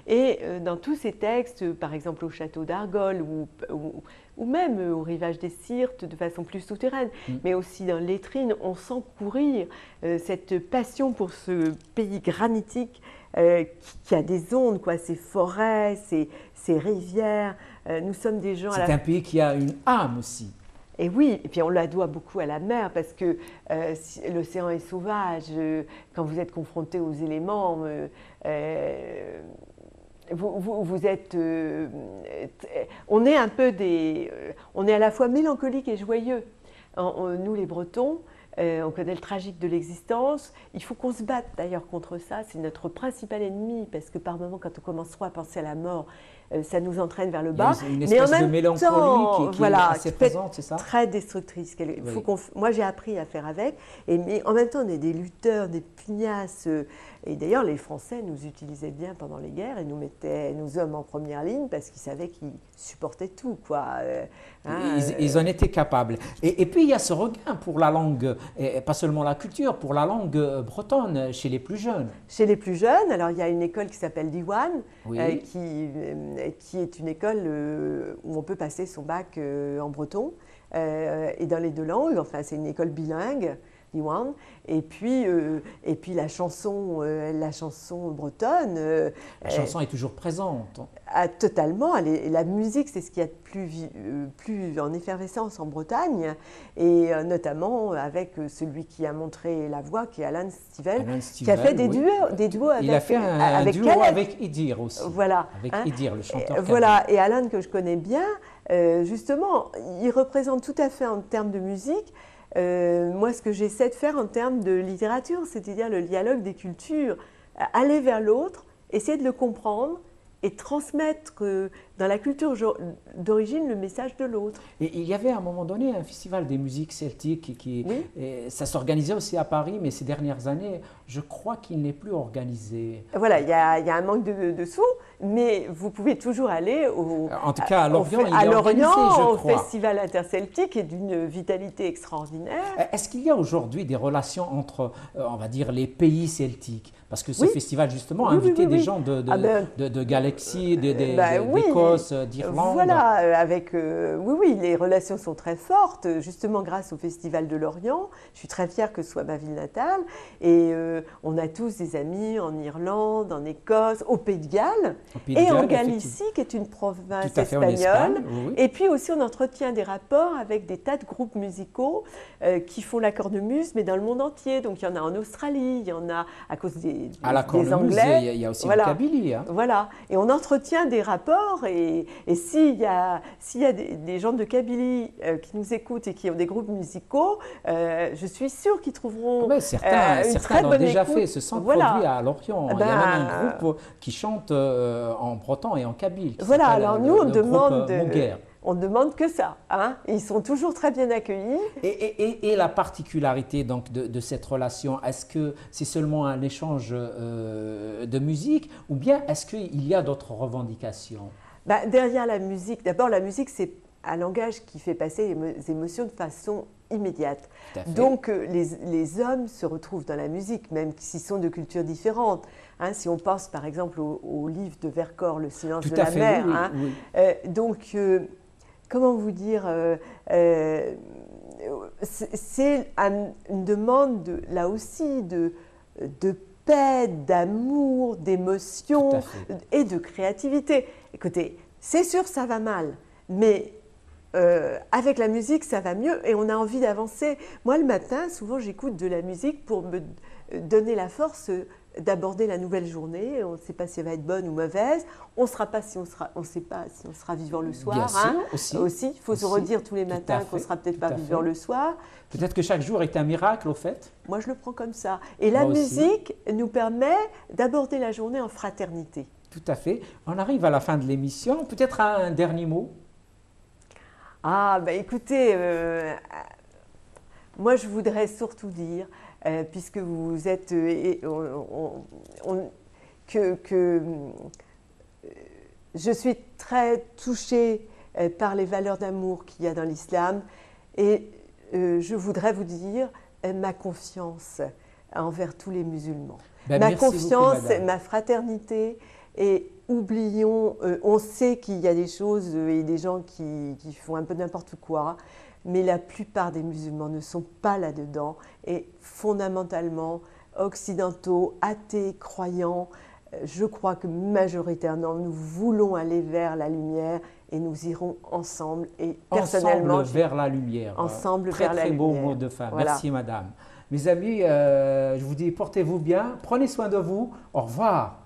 Et dans tous ces textes, par exemple au château d'Argol ou même au rivage des Syrtes de façon plus souterraine, mais aussi dans Lettrine, on sent courir cette passion pour ce pays granitique qui a des ondes, quoi, ces forêts, ces rivières. Nous sommes des gens... C'est un pays qui a une âme aussi. Et oui, et puis on la doit beaucoup à la mer parce que l'océan est sauvage. Quand vous êtes confronté aux éléments, vous êtes... on est un peu on est à la fois mélancolique et joyeux. Nous, les Bretons, on connaît le tragique de l'existence. Il faut qu'on se batte d'ailleurs contre ça. C'est notre principal ennemi parce que par moments, quand on commence trop à penser à la mort, ça nous entraîne vers le bas. Il y a une espèce de mélancolie qui est assez présente, c'est ça? Très destructrice. Moi, j'ai appris à faire avec. Mais en même temps, on est des lutteurs, des pugnaces. Et d'ailleurs, les Français nous utilisaient bien pendant les guerres et nous mettaient, nous hommes, en première ligne parce qu'ils savaient qu'ils supportaient tout, quoi. Ils en étaient capables. Et puis, il y a ce regain pour la langue, et pas seulement la culture, pour la langue bretonne chez les plus jeunes. Chez les plus jeunes, alors il y a une école qui s'appelle Diwan, qui est une école où on peut passer son bac en breton et dans les deux langues. Enfin, c'est une école bilingue. Diwan. Et puis la chanson bretonne. La chanson est toujours présente. Totalement. La musique, c'est ce qu'il y a de plus en effervescence en Bretagne, et notamment avec celui qui a montré la voix, qui est Alan Stivell, qui a fait des duos avec. Il a fait un duo avec Idir aussi. Voilà. Avec Idir, le chanteur. Voilà. Et Alan, que je connais bien, justement, il représente tout à fait en termes de musique. Moi, ce que j'essaie de faire en termes de littérature, c'est-à-dire le dialogue des cultures, aller vers l'autre, essayer de le comprendre et transmettre dans la culture d'origine le message de l'autre. Et il y avait à un moment donné un festival des musiques celtiques ça s'organisait aussi à Paris, mais ces dernières années, je crois qu'il n'est plus organisé. Voilà, il y a un manque de sous, mais vous pouvez toujours aller en tout cas, à Lorient, il est organisé, je crois. Au festival interceltique est d'une vitalité extraordinaire. Est-ce qu'il y a aujourd'hui des relations entre, on va dire, les pays celtiques? Parce que ce festival, justement, a invité des gens de Galaxie, d'Écosse, d'Irlande. Voilà, les relations sont très fortes, justement grâce au Festival de Lorient. Je suis très fière que ce soit ma ville natale. Et on a tous des amis en Irlande, en Écosse, au Pays de Galles, en Galicie, qui est une province espagnole. Et puis aussi, on entretient des rapports avec des tas de groupes musicaux qui font la cornemuse, mais dans le monde entier. Donc, il y en a en Australie, il y en a à cause des Anglais. Il y a aussi le Kabylie. Hein. Voilà, et on entretient des rapports, et s'il y a des gens de Kabylie qui nous écoutent et qui ont des groupes musicaux, je suis sûre qu'ils trouveront certains très bonne ont déjà écoute. fait ce centre produit à Lorient. Il y a même un groupe qui chante en breton et en kabyle. Voilà, alors nous, on demande que ça. Hein. Ils sont toujours très bien accueillis. Et la particularité donc, de cette relation, est-ce que c'est seulement un échange de musique ou bien est-ce qu'il y a d'autres revendications? Derrière la musique, d'abord la musique c'est un langage qui fait passer les émotions de façon immédiate. Donc les hommes se retrouvent dans la musique, même s'ils sont de cultures différentes. Hein, si on pense par exemple au livre de Vercors, Le silence de la mer. Donc, comment vous dire, c'est une demande là aussi de paix, d'amour, d'émotion et de créativité. Écoutez, c'est sûr ça va mal, mais avec la musique ça va mieux et on a envie d'avancer. Moi le matin, souvent j'écoute de la musique pour me donner la force d'aborder la nouvelle journée. On ne sait pas si elle va être bonne ou mauvaise. On ne sait pas si on sera vivant le soir. Bien sûr, aussi. Il faut se redire tous les matins qu'on ne sera peut-être pas vivant le soir. Peut-être que chaque jour est un miracle, au fait. Moi, je le prends comme ça. Et la musique nous permet d'aborder la journée en fraternité. Tout à fait. On arrive à la fin de l'émission. Peut-être un dernier mot? Écoutez, moi, je voudrais surtout dire, puisque vous êtes, je suis très touchée par les valeurs d'amour qu'il y a dans l'islam et je voudrais vous dire ma confiance envers tous les musulmans. Ma confiance, ma fraternité et oublions, on sait qu'il y a des choses et des gens qui font un peu n'importe quoi, mais la plupart des musulmans ne sont pas là-dedans et fondamentalement occidentaux, athées, croyants, je crois que majoritairement nous voulons aller vers la lumière et nous irons ensemble et personnellement ensemble vers la lumière. Ensemble très vers la très beau lumière. mot de fin. Voilà. Merci madame. Mes amis, je vous dis portez-vous bien, prenez soin de vous. Au revoir.